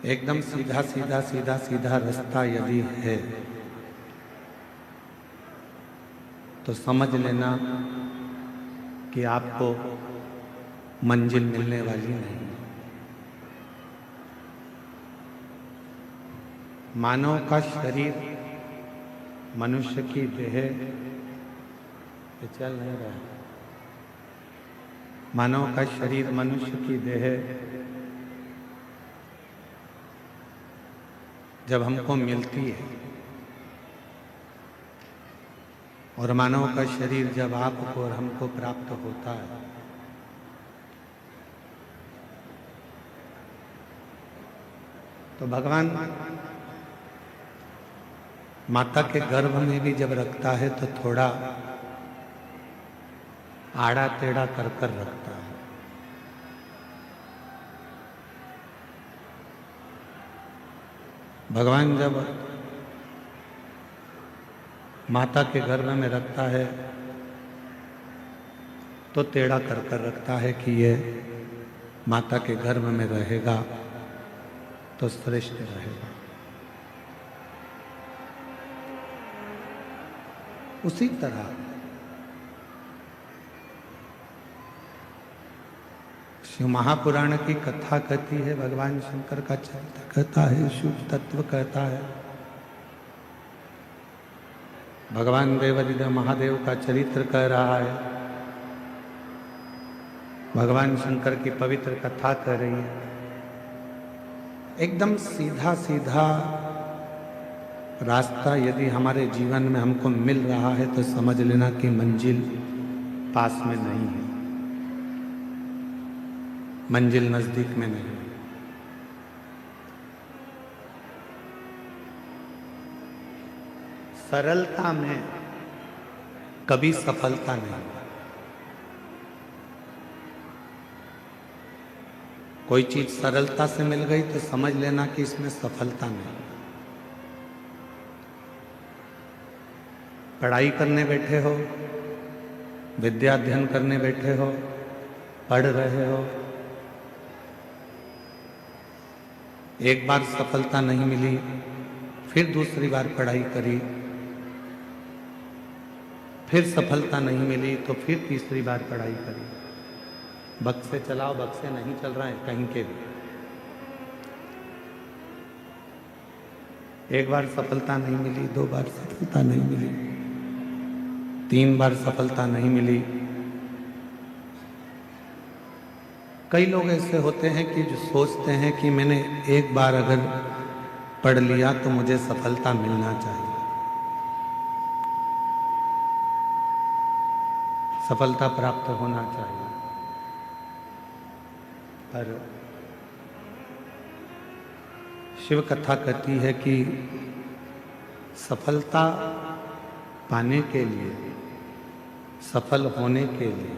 एकदम सीधा सीधा सीधा सीधा रास्ता यदि है तो समझ लेना कि आपको मंजिल मिलने वाली नहीं। मानव का शरीर, मनुष्य की देह ये चल नहीं रहा। मानव का शरीर, मनुष्य की देह जब हमको मिलती है और मानव का शरीर जब आपको और हमको प्राप्त होता है तो भगवान माता के गर्भ में भी जब रखता है तो थोड़ा आड़ा टेढ़ा कर कर रखता है। भगवान जब माता के गर्भ में रखता है तो टेढ़ा कर कर रखता है कि ये माता के गर्भ में रहेगा तो श्रेष्ठ रहेगा। उसी तरह शिव महापुराण की कथा कहती है, भगवान शंकर का चरित्र कहता है, शुभ तत्व कहता है, भगवान देवादिदेव महादेव का चरित्र कह रहा है, भगवान शंकर की पवित्र कथा कह रही है। एकदम सीधा सीधा रास्ता यदि हमारे जीवन में हमको मिल रहा है तो समझ लेना कि मंजिल पास में नहीं है, मंजिल नजदीक में नहीं। सरलता में कभी सफलता नहीं। कोई चीज सरलता से मिल गई तो समझ लेना कि इसमें सफलता नहीं। पढ़ाई करने बैठे हो, विद्या अध्ययन करने बैठे हो, पढ़ रहे हो, एक बार सफलता नहीं मिली, फिर दूसरी बार पढ़ाई करी, फिर सफलता नहीं मिली तो फिर तीसरी बार पढ़ाई करी। बक्से चलाओ, बक्से नहीं चल रहे हैं कहीं के भी। एक बार सफलता नहीं मिली, दो बार सफलता नहीं मिली, तीन बार सफलता नहीं मिली। कई लोग ऐसे होते हैं कि जो सोचते हैं कि मैंने एक बार अगर पढ़ लिया तो मुझे सफलता मिलना चाहिए, सफलता प्राप्त होना चाहिए। पर शिव कथा कहती है कि सफलता पाने के लिए, सफल होने के लिए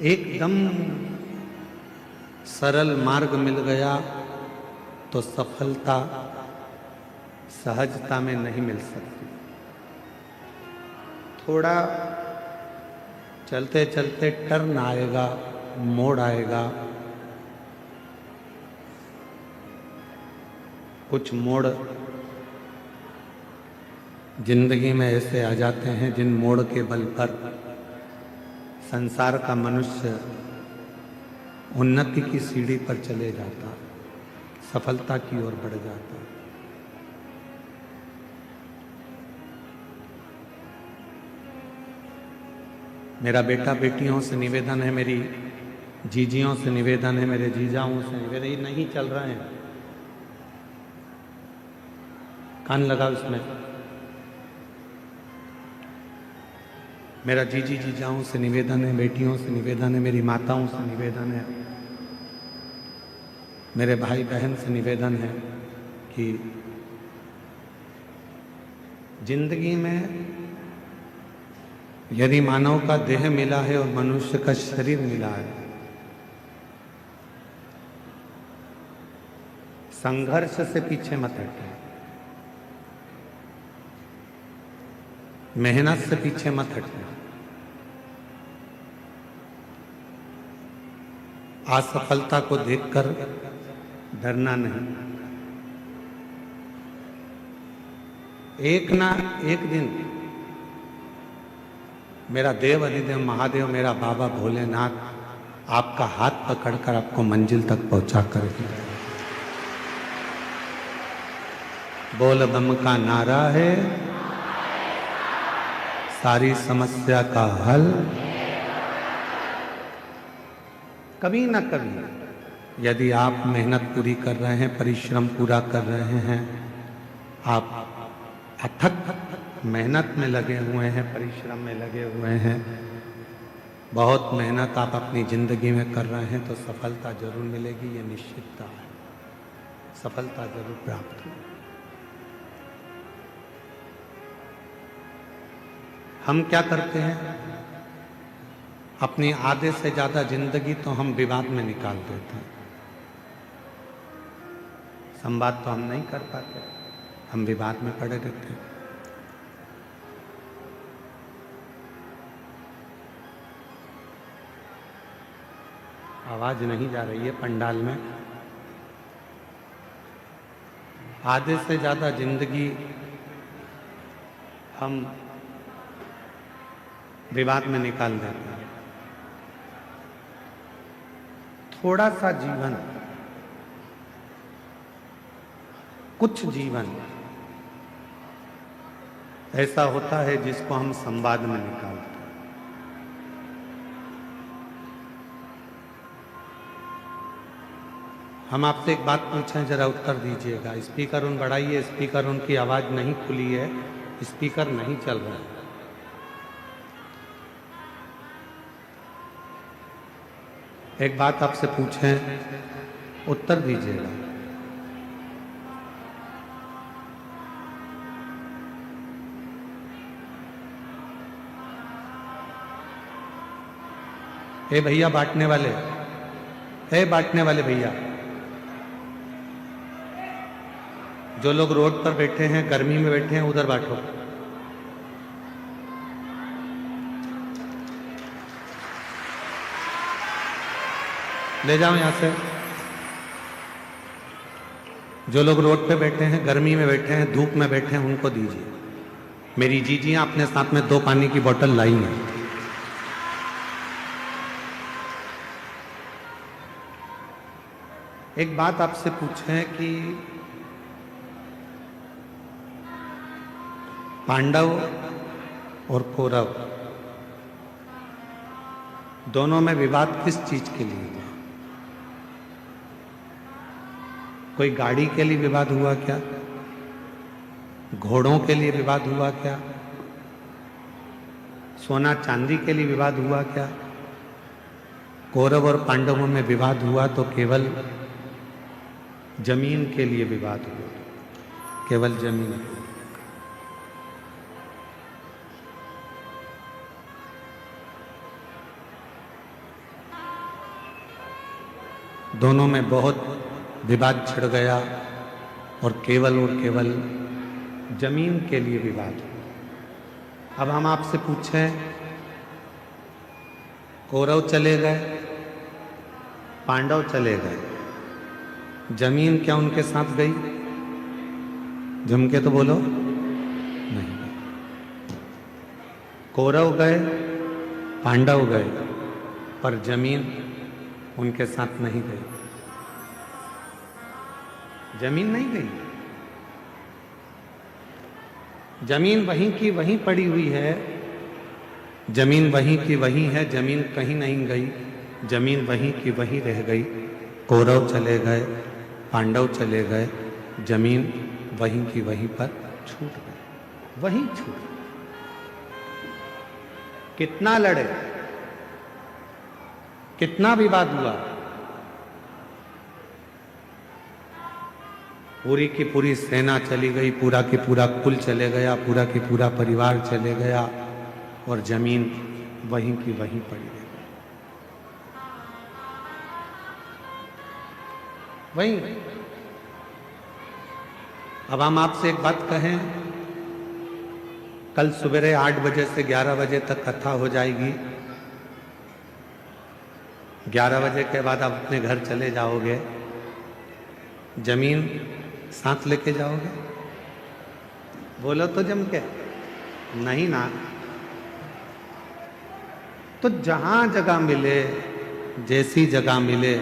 एकदम सरल मार्ग मिल गया तो सफलता सहजता में नहीं मिल सकती। थोड़ा चलते चलते टर्न आएगा, मोड़ आएगा। कुछ मोड़ जिंदगी में ऐसे आ जाते हैं जिन मोड़ के बल पर संसार का मनुष्य उन्नति की सीढ़ी पर चले जाता, सफलता की ओर बढ़ जाता। मेरा बेटा बेटियों से निवेदन है, मेरी जीजियों से निवेदन है, मेरे जीजाओं से निवेदन, ये नहीं चल रहे हैं, कान लगा उसमें। मेरा जीजी जीजाओं से निवेदन है, बेटियों से निवेदन है, मेरी माताओं से निवेदन है, मेरे भाई बहन से निवेदन है कि जिंदगी में यदि मानव का देह मिला है और मनुष्य का शरीर मिला है, संघर्ष से पीछे मत हटना, मेहनत से पीछे मत हटना। असफलता को देखकर डरना नहीं। एक ना एक दिन मेरा देव अधिदेव महादेव, मेरा बाबा भोलेनाथ आपका हाथ पकड़कर आपको मंजिल तक पहुंचा करेंगे। बोल बम का नारा है, सारी समस्या का हल। कभी ना कभी यदि आप मेहनत पूरी कर रहे हैं, परिश्रम पूरा कर रहे हैं, आप अथक मेहनत में लगे हुए हैं, परिश्रम में लगे हुए हैं, बहुत मेहनत आप अपनी जिंदगी में कर रहे हैं, तो सफलता जरूर मिलेगी। ये निश्चितता है, सफलता जरूर प्राप्त होगी। हम क्या करते हैं, अपनी आधे से ज्यादा जिंदगी तो हम विवाद में निकाल देते हैं। संवाद तो हम नहीं कर पाते, हम विवाद में पड़े रहते हैं। आवाज नहीं जा रही है पंडाल में। आधे से ज्यादा जिंदगी हम विवाद में निकाल देते हैं। थोड़ा सा जीवन, कुछ जीवन ऐसा होता है जिसको हम संवाद में निकालते हैं। हम आपसे एक बात पूछें, जरा उत्तर दीजिएगा। स्पीकर उन बढ़ाइए, स्पीकर उनकी आवाज नहीं खुली है, स्पीकर नहीं चल रहा है। एक बात आपसे पूछें, उत्तर दीजिएगा। हे भैया बांटने वाले, हे बांटने वाले भैया, जो लोग रोड पर बैठे हैं, गर्मी में बैठे हैं, उधर बांटो। ले जाओ यहां से। जो लोग रोड पे बैठे हैं, गर्मी में बैठे हैं, धूप में बैठे हैं, उनको दीजिए। मेरी जीजियां अपने साथ में 2 पानी की बोतल लाई हैं। एक बात आपसे पूछें कि पांडव और कौरव दोनों में विवाद किस चीज के लिए हुआ? कोई गाड़ी के लिए विवाद हुआ क्या? घोड़ों के लिए विवाद हुआ क्या? सोना चांदी के लिए विवाद हुआ क्या? कौरव और पांडवों में विवाद हुआ तो केवल जमीन के लिए विवाद हुआ, केवल जमीन। दोनों में बहुत विवाद छिड़ गया और केवल जमीन के लिए विवाद हुआ। अब हम आपसे पूछें, कौरव चले गए, पांडव चले गए, जमीन क्या उनके साथ गई? जम के तो बोलो, नहीं। कौरव गए, पांडव गए, पर जमीन उनके साथ नहीं गई। जमीन नहीं गई, जमीन वहीं की वहीं पड़ी हुई है, जमीन वहीं की वहीं है, जमीन कहीं नहीं गई, जमीन वहीं की वहीं रह गई। कौरव चले गए, पांडव चले गए, जमीन वहीं की वहीं पर छूट गई, वहीं छूट गई। कितना लड़े, कितना विवाद हुआ, पूरी की पूरी सेना चली गई, पूरा की पूरा कुल चले गया, पूरा की पूरा परिवार चले गया, और जमीन वहीं की वहीं पड़ी रही। वहीं। अब हम आपसे एक बात कहें, कल सवेरे 8 बजे से 11 बजे तक कथा हो जाएगी। 11 बजे के बाद आप अपने घर चले जाओगे, जमीन साथ लेके जाओगे? बोलो तो जम के, नहीं ना। तो जहां जगह मिले, जैसी जगह मिले,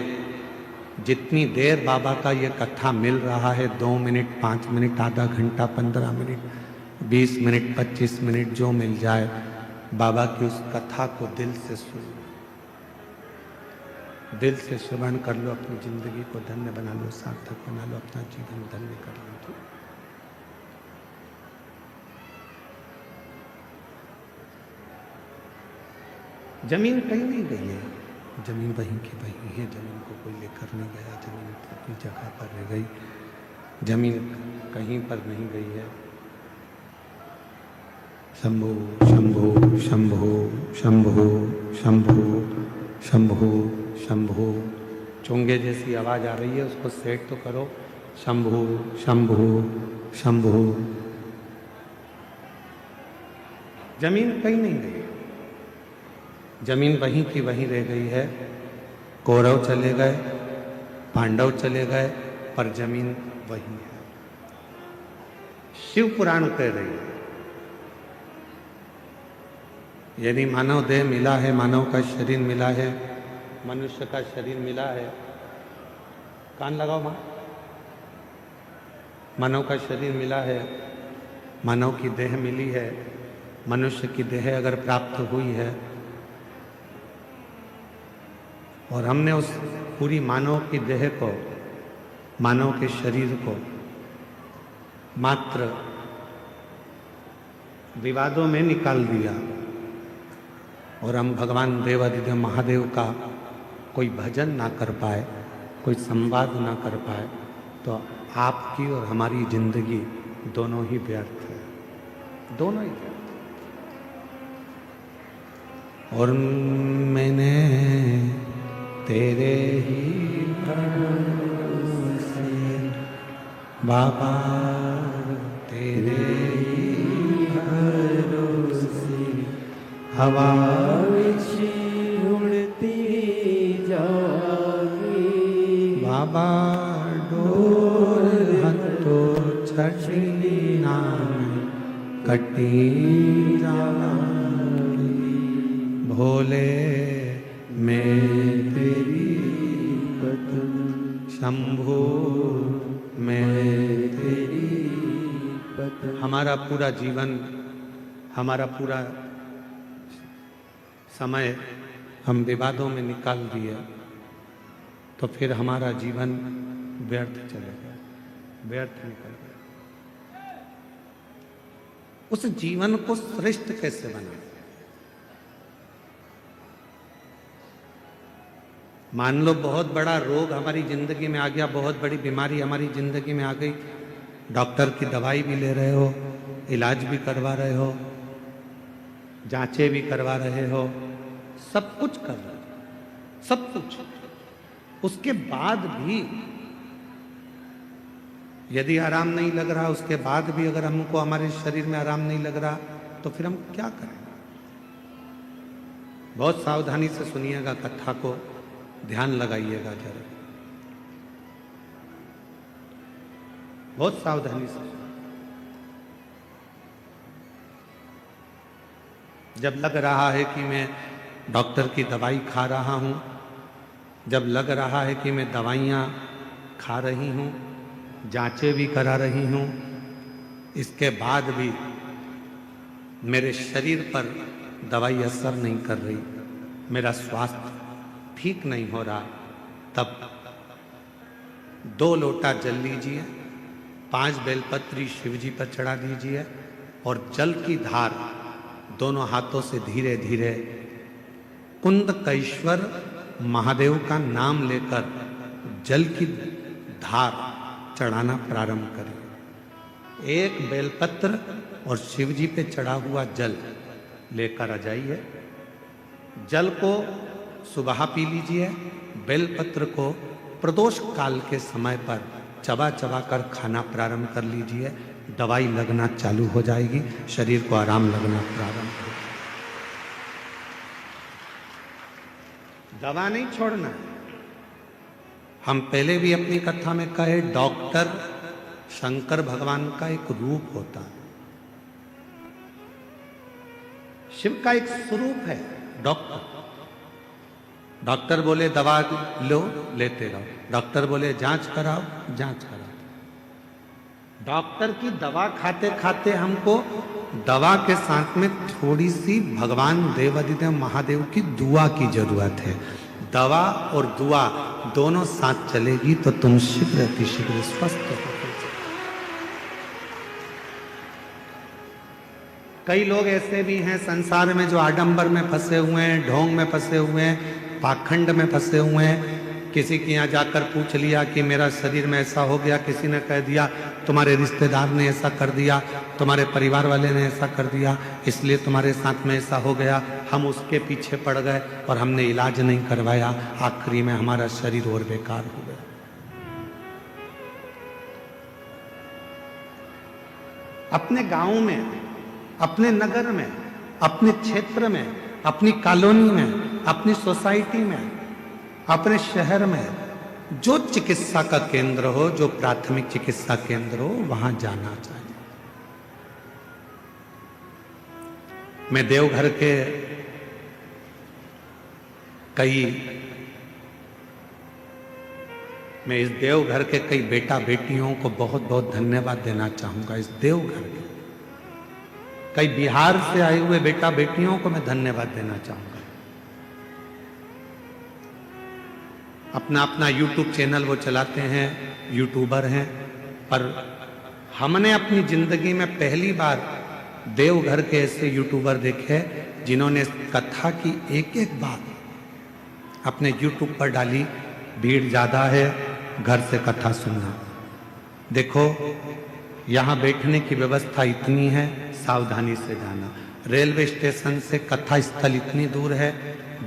जितनी देर बाबा का ये कथा मिल रहा है, 2 मिनट, 5 मिनट, आधा घंटा, 15 मिनट, 20 मिनट, 25 मिनट, जो मिल जाए, बाबा की उस कथा को दिल से सुनो, दिल से श्रवण कर लो, अपनी जिंदगी को धन्य बना लो, सार्थक बना लो, अपना जीवन धन्य कर लो। जमीन कहीं नहीं गई है, जमीन वहीं की वहीं है, जमीन को कोई लेकर नहीं गया, जमीन अपनी जगह पर रह गई, जमीन कहीं पर नहीं गई है। शंभो शंभो शंभो शंभो शंभो शंभो शंभो। चोंगे जैसी आवाज आ रही है, उसको सेट तो करो। शंभो शंभो शंभो। जमीन कहीं नहीं गई, जमीन वहीं की वहीं रह गई है। कौरव चले गए, पांडव चले गए, पर जमीन वही है। शिव पुराण कह रही है, यदि मानव देह मिला है, मानव का शरीर मिला है, मनुष्य का शरीर मिला है, कान लगाओ मां, मानव का शरीर मिला है, मानव की देह मिली है, मनुष्य की देह अगर प्राप्त हुई है, और हमने उस पूरी मानव की देह को, मानव के शरीर को मात्र विवादों में निकाल दिया, और हम भगवान देवादिदेव महादेव का कोई भजन ना कर पाए, कोई संवाद ना कर पाए, तो आपकी और हमारी जिंदगी दोनों ही व्यर्थ है, दोनों ही व्यर्थ। और मैंने तेरे ही भरोसे बाबा, तेरे ही भरोसे हवा उड़ती जागी, बाबा डोर हतो छड़ी नाम कटी जागी, भोले मैं तेरी पतन, शंभो मैं तेरी पतन। हमारा पूरा जीवन, हमारा पूरा समय हम विवादों में निकाल दिए, तो फिर हमारा जीवन व्यर्थ चले गया, व्यर्थ निकल गया। उस जीवन को श्रेष्ठ कैसे बनाए? मान लो बहुत बड़ा रोग हमारी जिंदगी में आ गया, बहुत बड़ी बीमारी हमारी जिंदगी में आ गई, डॉक्टर की दवाई भी ले रहे हो, इलाज भी करवा रहे हो, जांचें भी करवा रहे हो, सब कुछ कर रहे हो, सब कुछ। उसके बाद भी यदि आराम नहीं लग रहा, उसके बाद भी अगर हमको हमारे शरीर में आराम नहीं लग रहा, तो फिर हम क्या करें? बहुत सावधानी से सुनिएगा कथा को, ध्यान लगाइएगा जरा, बहुत सावधानी से। जब लग रहा है कि मैं डॉक्टर की दवाई खा रहा हूं, जब लग रहा है कि मैं दवाइयां खा रही हूं, जांचें भी करा रही हूं, इसके बाद भी मेरे शरीर पर दवाई असर नहीं कर रही, मेरा स्वास्थ्य ठीक नहीं हो रहा, तब 2 लोटा जल लीजिए, 5 बेलपत्री शिव जी पर चढ़ा दीजिए, और जल की धार दोनों हाथों से धीरे धीरे कुंदकेश्वर महादेव का नाम लेकर जल की धार चढ़ाना प्रारंभ करें। एक बेलपत्र और शिव जी पे चढ़ा हुआ जल लेकर आ जाइए, जल को सुबह पी लीजिए, बेलपत्र को प्रदोष काल के समय पर चबा चबा कर खाना प्रारंभ कर लीजिए, दवाई लगना चालू हो जाएगी, शरीर को आराम लगना प्रारंभ हो। दवा नहीं छोड़ना है। हम पहले भी अपनी कथा में कहे, डॉक्टर शंकर भगवान का एक रूप होता है, शिव का एक स्वरूप है डॉक्टर। डॉक्टर बोले दवा लो, लेते रहो। डॉक्टर बोले जांच कराओ, जांच कराओ। डॉक्टर की दवा खाते खाते हमको दवा के साथ में थोड़ी सी भगवान देवाधिदेव महादेव की दुआ की जरूरत है। दवा और दुआ दोनों साथ चलेगी तो तुम शीघ्र अतिशीघ्र स्वस्थ हो। कई लोग ऐसे भी हैं संसार में जो आडंबर में फंसे हुए हैं, ढोंग में फंसे हुए हैं, पाखंड में फंसे हुए हैं। किसी के यहाँ जाकर पूछ लिया कि मेरा शरीर में ऐसा हो गया, किसी ने कह दिया तुम्हारे रिश्तेदार ने ऐसा कर दिया, तुम्हारे परिवार वाले ने ऐसा कर दिया, इसलिए तुम्हारे साथ में ऐसा हो गया। हम उसके पीछे पड़ गए और हमने इलाज नहीं करवाया, आखिरी में हमारा शरीर और बेकार हो गया। अपने गांव में, अपने नगर में, अपने क्षेत्र में, अपनी कॉलोनी में, अपनी सोसाइटी में, अपने शहर में जो चिकित्सा का केंद्र हो, जो प्राथमिक चिकित्सा केंद्र हो, वहां जाना चाहिए। मैं देवघर के मैं इस देवघर के कई बेटा बेटियों को बहुत बहुत धन्यवाद देना चाहूंगा। इस देवघर के कई बिहार से आए हुए बेटा बेटियों को मैं धन्यवाद देना चाहूंगा। अपना अपना यूट्यूब चैनल वो चलाते हैं, यूट्यूबर हैं, पर हमने अपनी जिंदगी में पहली बार देवघर के ऐसे यूट्यूबर देखे जिन्होंने कथा की एक एक बात अपने यूट्यूब पर डाली। भीड़ ज्यादा है, घर से कथा सुनना। देखो यहाँ बैठने की व्यवस्था इतनी है, सावधानी से जाना। रेलवे स्टेशन से कथा स्थल इतनी दूर है,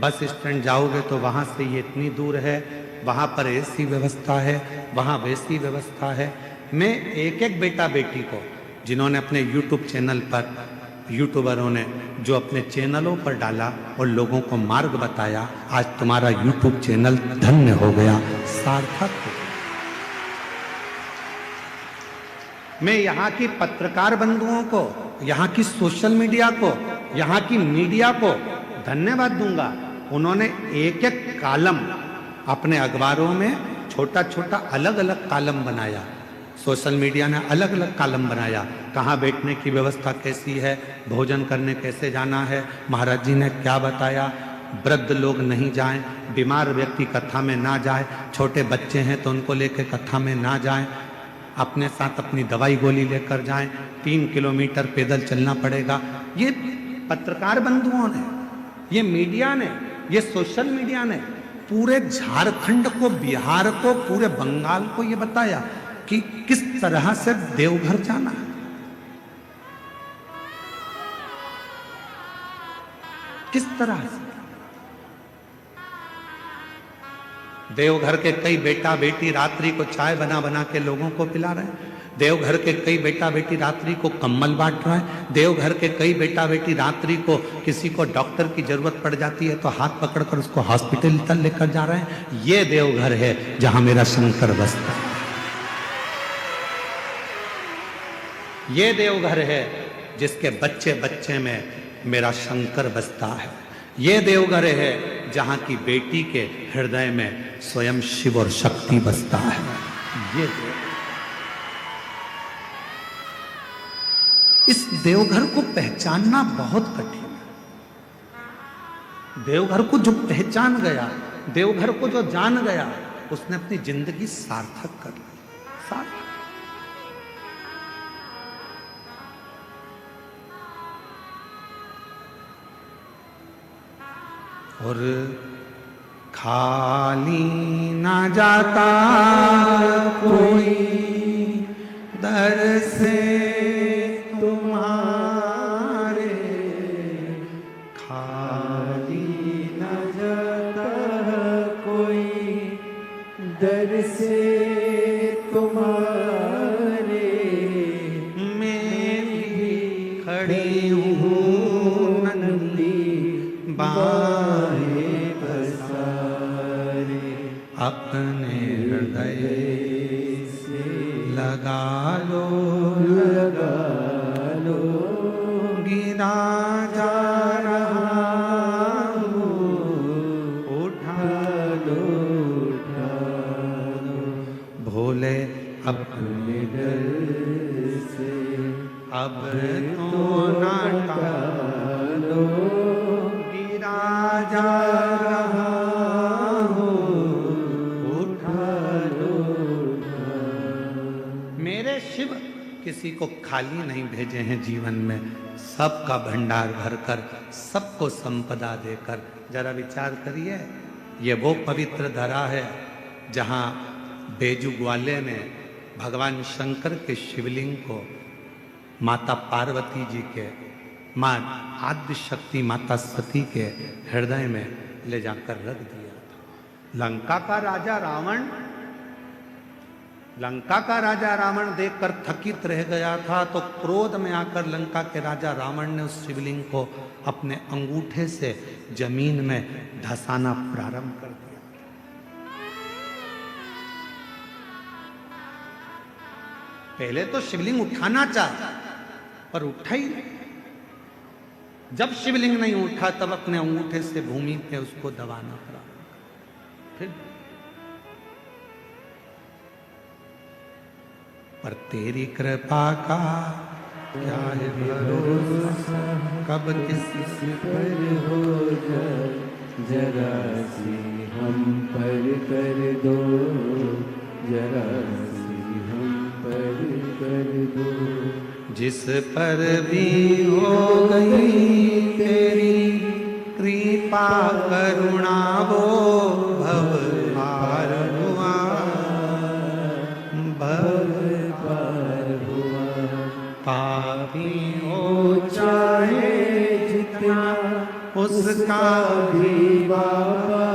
बस स्टैंड जाओगे तो वहाँ से ये इतनी दूर है, वहाँ पर ऐसी व्यवस्था है, वहाँ वैसी व्यवस्था है। मैं एक एक बेटा बेटी को जिन्होंने अपने यूट्यूब चैनल पर, यूट्यूबरों ने जो अपने चैनलों पर डाला और लोगों को मार्ग बताया, आज तुम्हारा यूट्यूब चैनल धन्य हो गया, सार्थक हो गया। मैं यहाँ की पत्रकार बंधुओं को, यहाँ की सोशल मीडिया को, यहाँ की मीडिया को धन्यवाद दूंगा। उन्होंने एक एक कॉलम अपने अखबारों में छोटा छोटा अलग अलग कॉलम बनाया। सोशल मीडिया ने अलग अलग कॉलम बनाया, कहाँ बैठने की व्यवस्था कैसी है, भोजन करने कैसे जाना है, महाराज जी ने क्या बताया, वृद्ध लोग नहीं जाएं, बीमार व्यक्ति कथा में ना जाए, छोटे बच्चे हैं तो उनको लेकर कथा में ना जाएं, अपने साथ अपनी दवाई गोली लेकर जाएं, 3 किलोमीटर पैदल चलना पड़ेगा। ये पत्रकार बंधुओं ने, ये मीडिया ने, ये सोशल मीडिया ने पूरे झारखंड को, बिहार को, पूरे बंगाल को ये बताया कि किस तरह से देवघर जाना है, किस तरह से। देवघर के कई बेटा बेटी रात्रि को चाय बना बना के लोगों को पिला रहे हैं। देवघर के कई बेटा बेटी रात्रि को कंबल बांट रहे हैं। देवघर के कई बेटा बेटी रात्रि को किसी को डॉक्टर की जरूरत पड़ जाती है तो हाथ पकड़कर उसको हॉस्पिटल तक लेकर जा रहे हैं। ये देवघर है जहां मेरा शंकर बसता है। ये देवघर है जिसके बच्चे बच्चे में मेरा शंकर बसता है। ये देवघर है जहां की बेटी के हृदय में स्वयं शिव और शक्ति बसता है। ये इस देवघर को पहचानना बहुत कठिन है। देवघर को जो पहचान गया, देवघर को जो जान गया, उसने अपनी जिंदगी सार्थक कर ली। सार्थक। और खाली ना जाता कोई दर से तुम्हारे, खाली ना जाता कोई दर से तुम्हारे, मैं भी खड़ी हूँ नंदी बा माहे पसारे, अपने हृदय से लगा लो गिरा जा रहा हूँ, उठा लो भोले अपने डर से अब तो ना टालो, गिरा जा रहा हूँ, उठा लो। मेरे शिव किसी को खाली नहीं भेजे हैं जीवन में, सबका भंडार भरकर, सबको संपदा देकर। जरा विचार करिए, ये वो पवित्र धरा है जहाँ बेजू ग्वाले ने भगवान शंकर के शिवलिंग को माता पार्वती जी के, माँ आद्य शक्ति माता सती के हृदय में ले जाकर रख दिया था। लंका का राजा रावण देखकर थकित रह गया था, तो क्रोध में आकर लंका के राजा रावण ने उस शिवलिंग को अपने अंगूठे से जमीन में धंसाना प्रारंभ कर दिया। पहले तो शिवलिंग उठाना चाहा, पर उठा ही नहीं। जब शिवलिंग नहीं उठा, तब अपने अंगूठे से भूमि पे उसको दबाना पड़ा। फिर पर तेरी कृपा का क्या है भरोसा, कब किस पर हो जाए, जरा सी हम पर कर दो, जरा सी हम पर कर दो। जिस पर भी हो गई तेरी कृपा करुणा, वो भव पार हुआ, भव पार हुआ। पापी हो चाहे जितना, उसका भी बाबा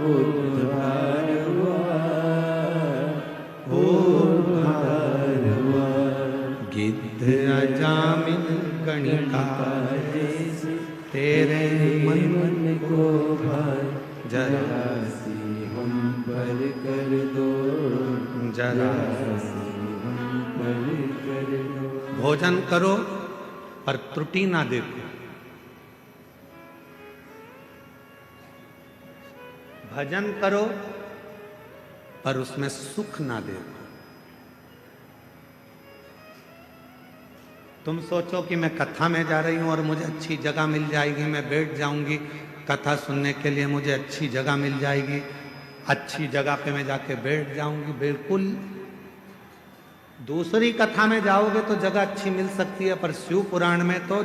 उद्धार हुआ, उद्धार हुआ। गिद्ध अजामिल गणिका तेरे मन को भाई, जरा सी हम पर कर दो, जरा सी हम पर कर दो। भोजन करो पर त्रुटि ना देखो, भजन करो पर उसमें सुख ना देखो। तुम सोचो कि मैं कथा में जा रही हूं और मुझे अच्छी जगह मिल जाएगी, मैं बैठ जाऊंगी कथा सुनने के लिए, मुझे अच्छी जगह मिल जाएगी, अच्छी जगह पे मैं जाके बैठ जाऊंगी। बिल्कुल दूसरी कथा में जाओगे तो जगह अच्छी मिल सकती है, पर शिव पुराण में तो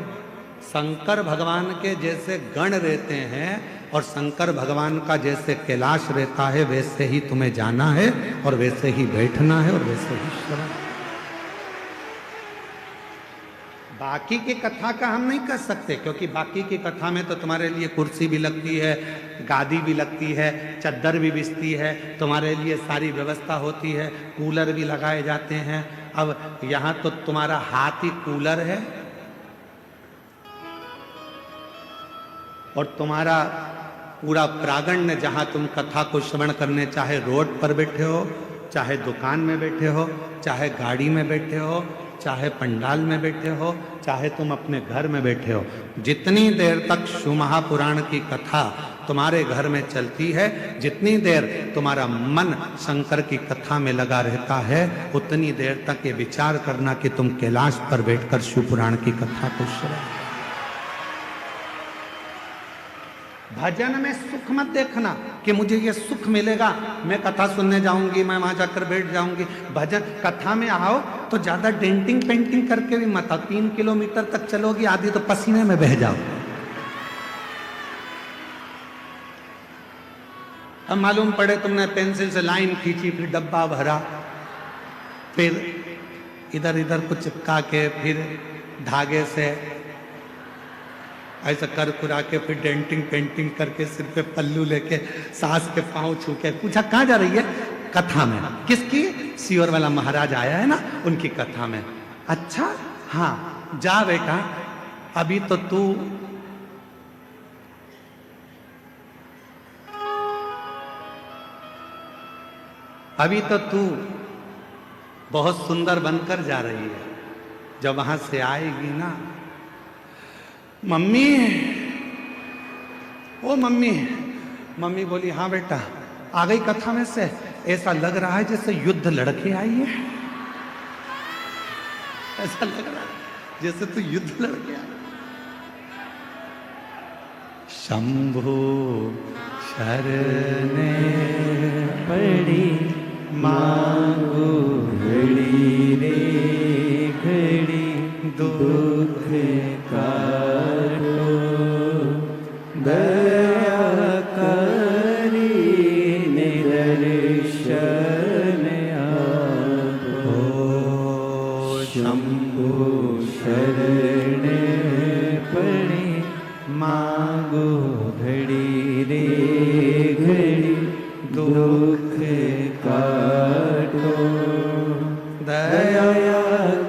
शंकर भगवान के जैसे गण रहते हैं और शंकर भगवान का जैसे कैलाश रहता है, वैसे ही तुम्हें जाना है और वैसे ही बैठना है और वैसे ही श्रवण। बाकी की कथा का हम नहीं कर सकते, क्योंकि बाकी की कथा में तो तुम्हारे लिए कुर्सी भी लगती है, गादी भी लगती है, चद्दर भी बिछती है, तुम्हारे लिए सारी व्यवस्था होती है, कूलर भी लगाए जाते हैं। अब यहाँ तो तुम्हारा हाथ ही कूलर है और तुम्हारा पूरा प्रांगण, जहाँ तुम कथा को श्रवण करने, चाहे रोड पर बैठे हो, चाहे दुकान में बैठे हो, चाहे गाड़ी में बैठे हो, चाहे पंडाल में बैठे हो, चाहे तुम अपने घर में बैठे हो, जितनी देर तक शिव महापुराण की कथा तुम्हारे घर में चलती है, जितनी देर तुम्हारा मन शंकर की कथा में लगा रहता है, उतनी देर तक ये विचार करना कि तुम कैलाश पर बैठकर शिव पुराण की कथा को श्रवण। भजन में सुख मत देखना कि मुझे ये सुख मिलेगा, मैं कथा सुनने जाऊंगी, मैं वहां जाकर बैठ जाऊंगी। भजन कथा में आओ तो ज्यादा डेंटिंग पेंटिंग करके भी मत आओ। 3 किलोमीटर तक चलोगी, आधी तो पसीने में बह जाओ। अब मालूम पड़े तुमने पेंसिल से लाइन खींची, फिर डब्बा भरा, फिर इधर इधर कुछ चिपका के, फिर धागे से ऐसा कर कुरा के, फिर डेंटिंग पेंटिंग करके, सिर पे पल्लू लेके, सास के पांव छू के पूछा कहाँ जा रही है? कथा में। किसकी? सियोर वाला महाराज आया है ना, उनकी कथा में। अच्छा हाँ जा बेटा, अभी तो तू अभी तो तू बहुत सुंदर बनकर जा रही है, जब वहां से आएगी ना, मम्मी, ओ मम्मी, मम्मी बोली हाँ बेटा, आ गई कथा में से? ऐसा लग रहा है जैसे युद्ध लड़के आई है, ऐसा लग रहा है जैसे तू युद्ध लड़के आई। शंभु शरणे पड़ी मांगो घड़ी रे घड़ी, दुख काटो दया करी निदर्शन आपो। शंभु शरण पड़े मांगो घड़ी रे घड़ी, दुख काटो दया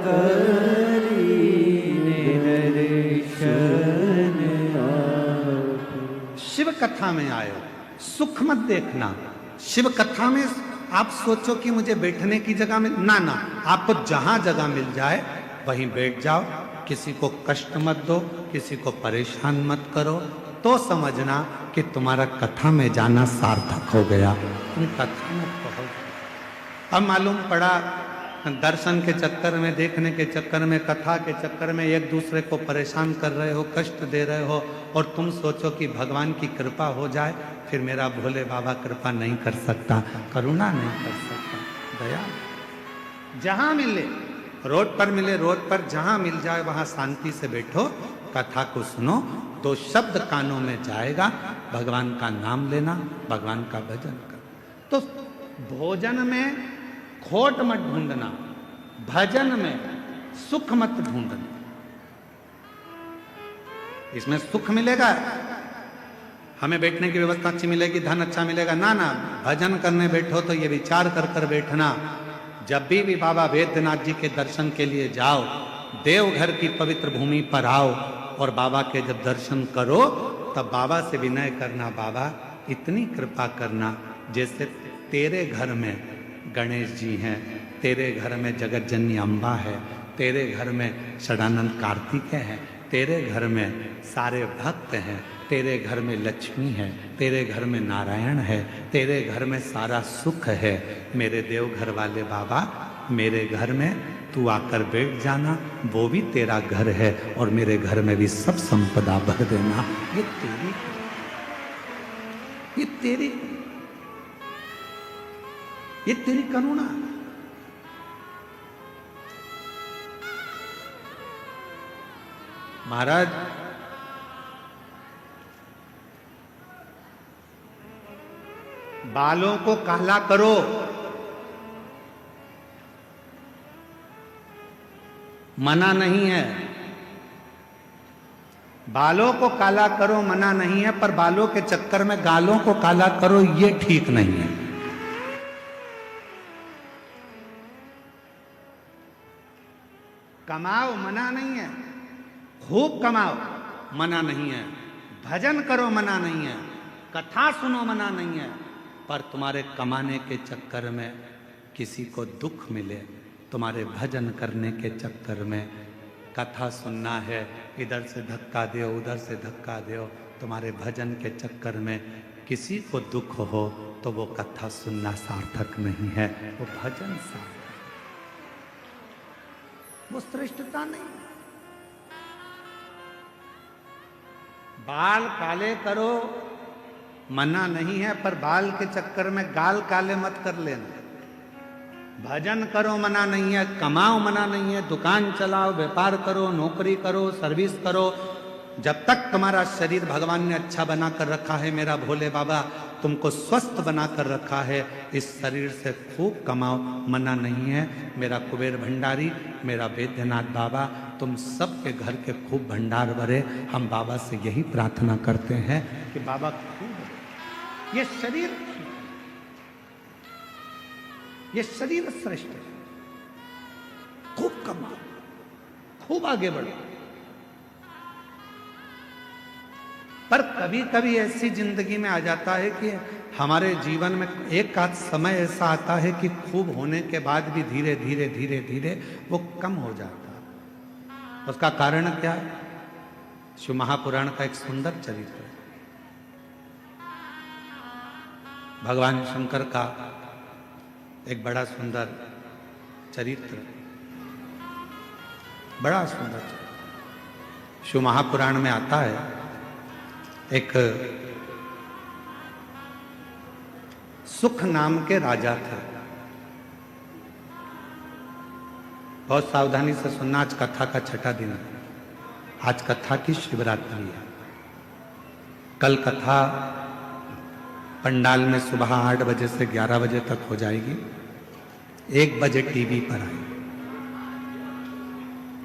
करी निदर्शन आपो। शिव कथा में आए हो, सुख मत देखना। शिव कथा में आप सोचो कि मुझे बैठने की जगह मिल, ना ना, आपको जहां जगह मिल जाए वहीं बैठ जाओ। किसी को कष्ट मत दो, किसी को परेशान मत करो, तो समझना कि तुम्हारा कथा में जाना सार्थक हो गया। तुम कथा में पहुंच। अब मालूम पड़ा दर्शन के चक्कर में, देखने के चक्कर में, कथा के चक्कर में एक दूसरे को परेशान कर रहे हो, कष्ट दे रहे हो, और तुम सोचो कि भगवान की कृपा हो जाए, फिर मेरा भोले बाबा कृपा नहीं कर सकता, करुणा नहीं कर सकता, दया। जहां मिले, रोड पर मिले, रोड पर जहां मिल जाए वहां शांति से बैठो, कथा को सुनो, तो शब्द कानों में जाएगा, भगवान का नाम लेना, भगवान का भजन कर। तो भोजन में खोट मत ढूंढना, भजन में सुख मत ढूंढना। इसमें सुख मिलेगा, हमें बैठने की व्यवस्था अच्छी मिलेगी, धन अच्छा मिलेगा, ना ना, भजन करने बैठो तो ये विचार कर कर बैठना, जब भी बाबा वैद्यनाथ जी के दर्शन के लिए जाओ, देवघर की पवित्र भूमि पर आओ, और बाबा के जब दर्शन करो तब बाबा से विनय करना, बाबा इतनी कृपा करना जैसे तेरे घर में गणेश जी हैं, तेरे घर में जगत जननी अम्बा है, तेरे घर में षडानंद कार्तिकेय है, तेरे घर में सारे भक्त हैं, तेरे घर में लक्ष्मी है, तेरे घर में नारायण है, तेरे घर में सारा सुख है। मेरे देवघर वाले बाबा, मेरे घर में तू आकर बैठ जाना, वो भी तेरा घर है, और मेरे घर में भी सब संपदा भर देना। ये तेरी, ये तेरी, ये तेरी करुणा। महाराज, बालों को काला करो, मना नहीं है। बालों को काला करो मना नहीं है, पर बालों के चक्कर में गालों को काला करो ये ठीक नहीं है। कमाओ मना नहीं है, खूब कमाओ मना नहीं है, भजन करो मना नहीं है, कथा सुनो मना नहीं है, पर तुम्हारे कमाने के चक्कर में किसी को दुख मिले, तुम्हारे भजन करने के चक्कर में, कथा सुनना है, इधर से धक्का दो उधर से धक्का दो, तुम्हारे भजन के चक्कर में किसी को दुख हो तो वो कथा सुनना सार्थक नहीं है, वो भजन सार्थक, वो श्रेष्ठता नहीं। बाल काले करो मना नहीं है, पर बाल के चक्कर में गाल काले मत कर लेना। भजन करो मना नहीं है, कमाओ मना नहीं है, दुकान चलाओ, व्यापार करो, नौकरी करो, सर्विस करो, जब तक तुम्हारा शरीर भगवान ने अच्छा बना कर रखा है, मेरा भोले बाबा तुमको स्वस्थ बना कर रखा है, इस शरीर से खूब कमाओ मना नहीं है। मेरा कुबेर भंडारी, मेरा वैद्यनाथ बाबा, तुम सबके घर के खूब भंडार भरे। हम बाबा से यही प्रार्थना करते हैं कि बाबा खूब, ये शरीर, ये शरीर श्रेष्ठ है, खूब कमाओ, खूब आगे बढ़ो। पर कभी कभी ऐसी जिंदगी में आ जाता है कि हमारे जीवन में एक आध समय ऐसा आता है कि खूब होने के बाद भी धीरे धीरे धीरे धीरे वो कम हो जाता है। उसका कारण क्या है? शिव महापुराण का एक सुंदर चरित्र है। भगवान शंकर का एक बड़ा सुंदर चरित्र, बड़ा सुंदर चरित्र शिव महापुराण में आता है। एक सुख नाम के राजा थे। बहुत सावधानी से सुनना, आज कथा का छठा दिन है। आज कथा की शिवरात्रि है। कल कथा पंडाल में सुबह 8 बजे से 11 बजे तक हो जाएगी। 1 बजे टीवी पर आएगी।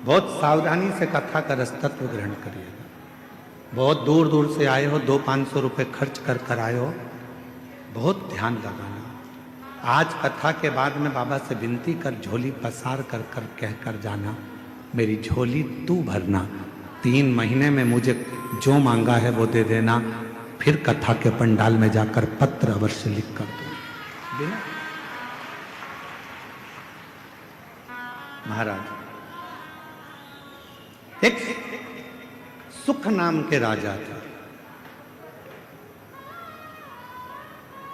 बहुत सावधानी से कथा का रसतत्व ग्रहण करिएगा। बहुत दूर दूर से आए हो, 200-500 रुपये खर्च कर आए हो, बहुत ध्यान लगाना। आज कथा के बाद में बाबा से विनती कर, झोली पसार कर कह कर जाना, मेरी झोली तू भरना, 3 महीने में मुझे जो मांगा है वो दे देना, फिर कथा के पंडाल में जाकर पत्र अवश्य लिख कर दो। महाराज, एक सुख नाम के राजा थे।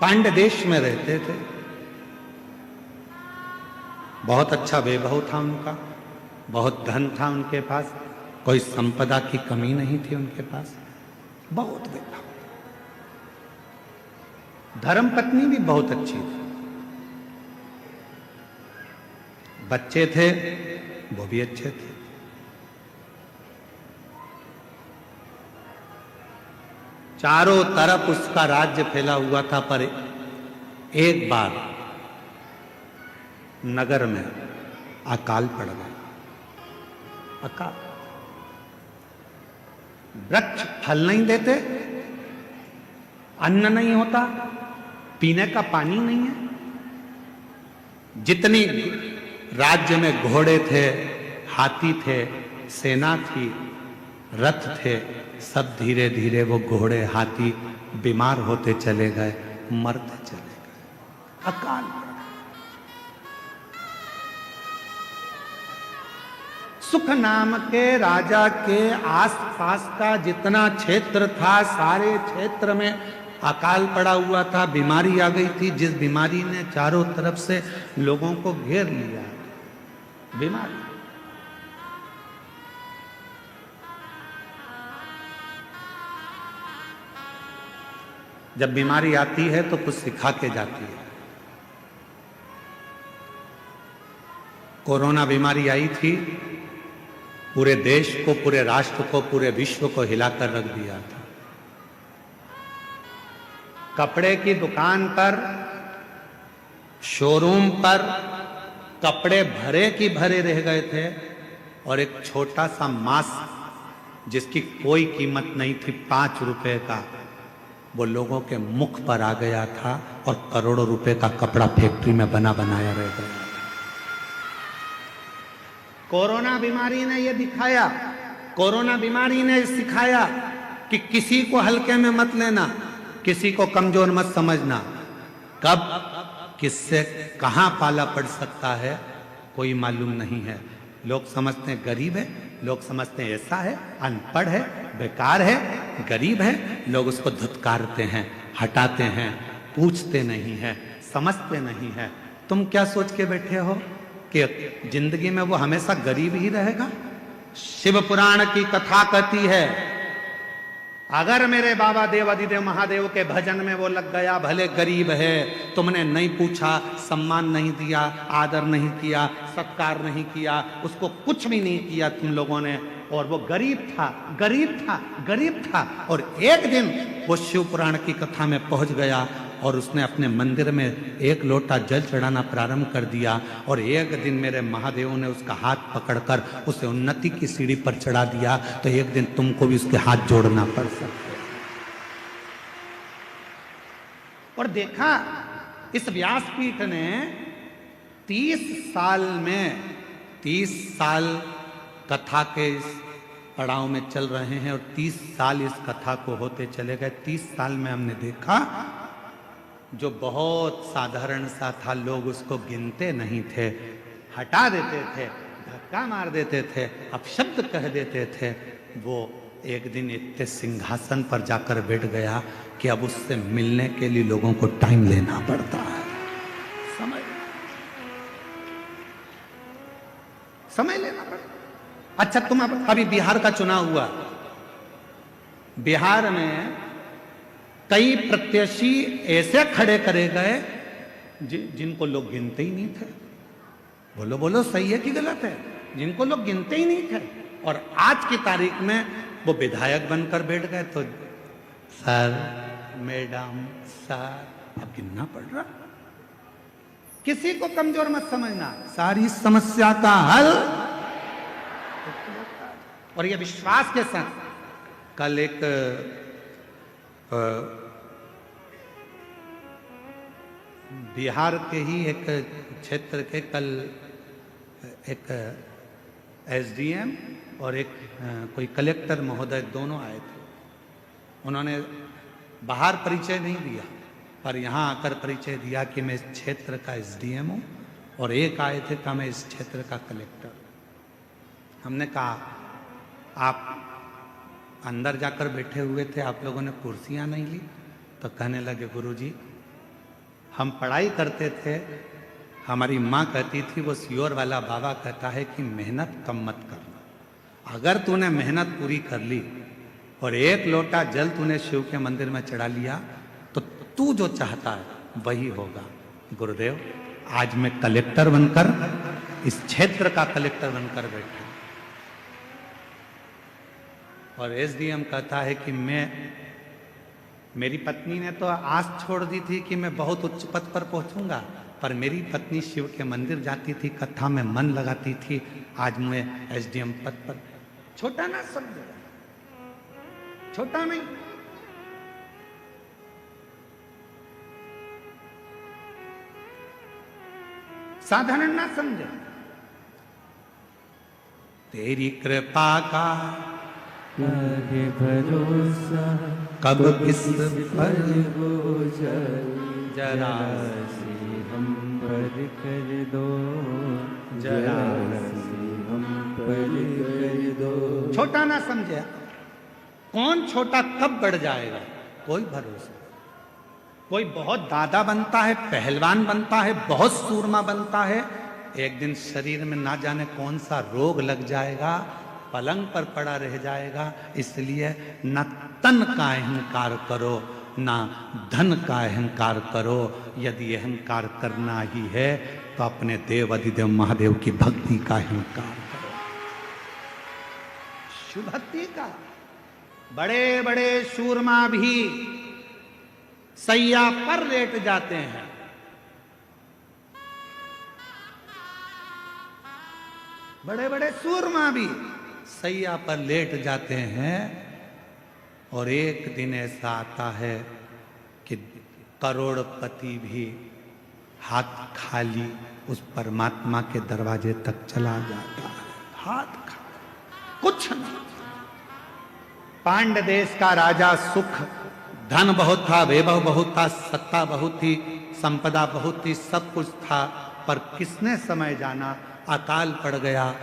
पांड्य देश में रहते थे। बहुत अच्छा वैभव था उनका, बहुत धन था उनके पास, कोई संपदा की कमी नहीं थी उनके पास, बहुत वैभव। धर्मपत्नी भी बहुत अच्छी थी। बच्चे थे वो भी अच्छे थे। चारों तरफ उसका राज्य फैला हुआ था। पर एक बार नगर में अकाल पड़ गया। अकाल, वृक्ष फल नहीं देते, अन्न नहीं होता, पीने का पानी नहीं है। जितनी राज्य में घोड़े थे, हाथी थे, सेना थी, रथ थे, सब धीरे धीरे वो घोड़े हाथी बीमार होते चले गए, मरते चले गए। अकाल। सुख नाम के राजा के आसपास का जितना क्षेत्र था, सारे क्षेत्र में अकाल पड़ा हुआ था, बीमारी आ गई थी, जिस बीमारी ने चारों तरफ से लोगों को घेर लिया। बीमारी। जब बीमारी आती है तो कुछ सिखा के जाती है। कोरोना बीमारी आई थी, पूरे देश को, पूरे राष्ट्र को, पूरे विश्व को हिलाकर रख दिया था। कपड़े की दुकान पर, शोरूम पर कपड़े भरे की भरे रह गए थे, और एक छोटा सा मास्क जिसकी कोई कीमत नहीं थी, 5 रुपए का, वो लोगों के मुख पर आ गया था, और करोड़ों रुपए का कपड़ा फैक्ट्री में बना बनाया रह गया। कोरोना बीमारी ने ये दिखाया, कोरोना बीमारी ने सिखाया कि किसी को हल्के में मत लेना, किसी को कमजोर मत समझना। कब किससे कहां पाला पड़ सकता है कोई मालूम नहीं है। लोग समझते हैं गरीब है, लोग समझते हैं ऐसा है, अनपढ़ है, बेकार है, गरीब है, लोग उसको धुतकारते हैं, हटाते हैं, पूछते नहीं है, समझते नहीं है। तुम क्या सोच के बैठे हो कि जिंदगी में वो हमेशा गरीब ही रहेगा? शिव पुराण की कथा कहती है, अगर मेरे बाबा देवाधिदेव महादेव के भजन में वो लग गया, भले गरीब है, तुमने नहीं पूछा, सम्मान नहीं दिया, आदर नहीं किया, सत्कार नहीं किया, उसको कुछ भी नहीं किया तुम लोगों ने, और वो गरीब था, गरीब था, गरीब था, और एक दिन वो शिव पुराण की कथा में पहुंच गया, और उसने अपने मंदिर में 1 लोटा जल चढ़ाना प्रारंभ कर दिया, और एक दिन मेरे महादेव ने उसका हाथ पकड़कर उसे उन्नति की सीढ़ी पर चढ़ा दिया। तो एक दिन तुमको भी उसके हाथ जोड़ना पड़ सकता है। और देखा, इस व्यासपीठ ने 30 साल में, 30 साल कथा के इस पड़ाव में चल रहे हैं, और 30 साल इस कथा को होते चले गए। 30 साल में हमने देखा जो बहुत साधारण सा था, लोग उसको गिनते नहीं थे, हटा देते थे, धक्का मार देते थे, अपशब्द कह देते थे, वो एक दिन इतने सिंहासन पर जाकर बैठ गया कि अब उससे मिलने के लिए लोगों को टाइम लेना पड़ता है। समय लेना पड़ता। अच्छा, तुम अभी बिहार का चुनाव हुआ, बिहार में कई प्रत्याशी ऐसे खड़े करे गए जिनको लोग गिनते ही नहीं थे। बोलो बोलो, सही है कि गलत है? जिनको लोग गिनते ही नहीं थे, और आज की तारीख में वो विधायक बनकर बैठ गए। तो सर, मैडम, सर, अब गिनना पड़ रहा। किसी को कमजोर मत समझना, सारी समस्या का हल। और ये विश्वास के साथ, कल एक बिहार के ही एक क्षेत्र के कल एक एसडीएम और एक कोई कलेक्टर महोदय दोनों आए थे। उन्होंने बाहर परिचय नहीं दिया, पर यहाँ आकर परिचय दिया कि मैं इस क्षेत्र का एसडीएम हूँ, और एक आए थे कि मैं इस क्षेत्र का कलेक्टर। हमने कहा, आप अंदर जाकर बैठे हुए थे, आप लोगों ने कुर्सियाँ नहीं ली? तो कहने लगे, गुरुजी, हम पढ़ाई करते थे, हमारी माँ कहती थी, वो सियोर वाला बाबा कहता है कि मेहनत कम मत करना। अगर तूने मेहनत पूरी कर ली और एक लोटा जल तूने शिव के मंदिर में चढ़ा लिया, तो तू जो चाहता है वही होगा। गुरुदेव, आज मैं कलेक्टर बनकर, इस क्षेत्र का कलेक्टर बनकर बैठा, और एसडीएम कहता है कि मेरी पत्नी ने तो आस छोड़ दी थी कि मैं बहुत उच्च पद पर पहुंचूंगा, पर मेरी पत्नी शिव के मंदिर जाती थी, कथा में मन लगाती थी, आज मैं एसडीएम पद पर। छोटा ना समझो, छोटा नहीं। साधारण ना समझे। तेरी कृपा का लागे भरोसा, कब किस पर हो जाए, जरा सी हम पर कर दो, जरा सी हम पर कर दो। छोटा ना समझे। कौन छोटा कब बढ़ जाएगा, कोई भरोसा। कोई बहुत दादा बनता है, पहलवान बनता है, बहुत सूरमा बनता है, एक दिन शरीर में ना जाने कौन सा रोग लग जाएगा, पलंग पर पड़ा रह जाएगा। इसलिए न तन का अहंकार करो, ना धन का अहंकार करो। यदि अहंकार करना ही है तो अपने देव अधिदेव महादेव की भक्ति का अहंकार करो, शिव भक्ति का। बड़े बड़े सूरमा भी सैया पर लेट जाते हैं। बड़े बड़े सूरमा भी सैया पर लेट जाते हैं, और एक दिन ऐसा आता है कि करोड़पति भी हाथ खाली उस परमात्मा के दरवाजे तक चला जाता है, हाथ खाली, कुछ नहीं। पांड्य देश का राजा सुख, धन बहुत था, वैभव बहुत था, सत्ता बहुत थी, संपदा बहुत थी, सब कुछ था, पर किसने समय जाना, अकाल पड़ गया।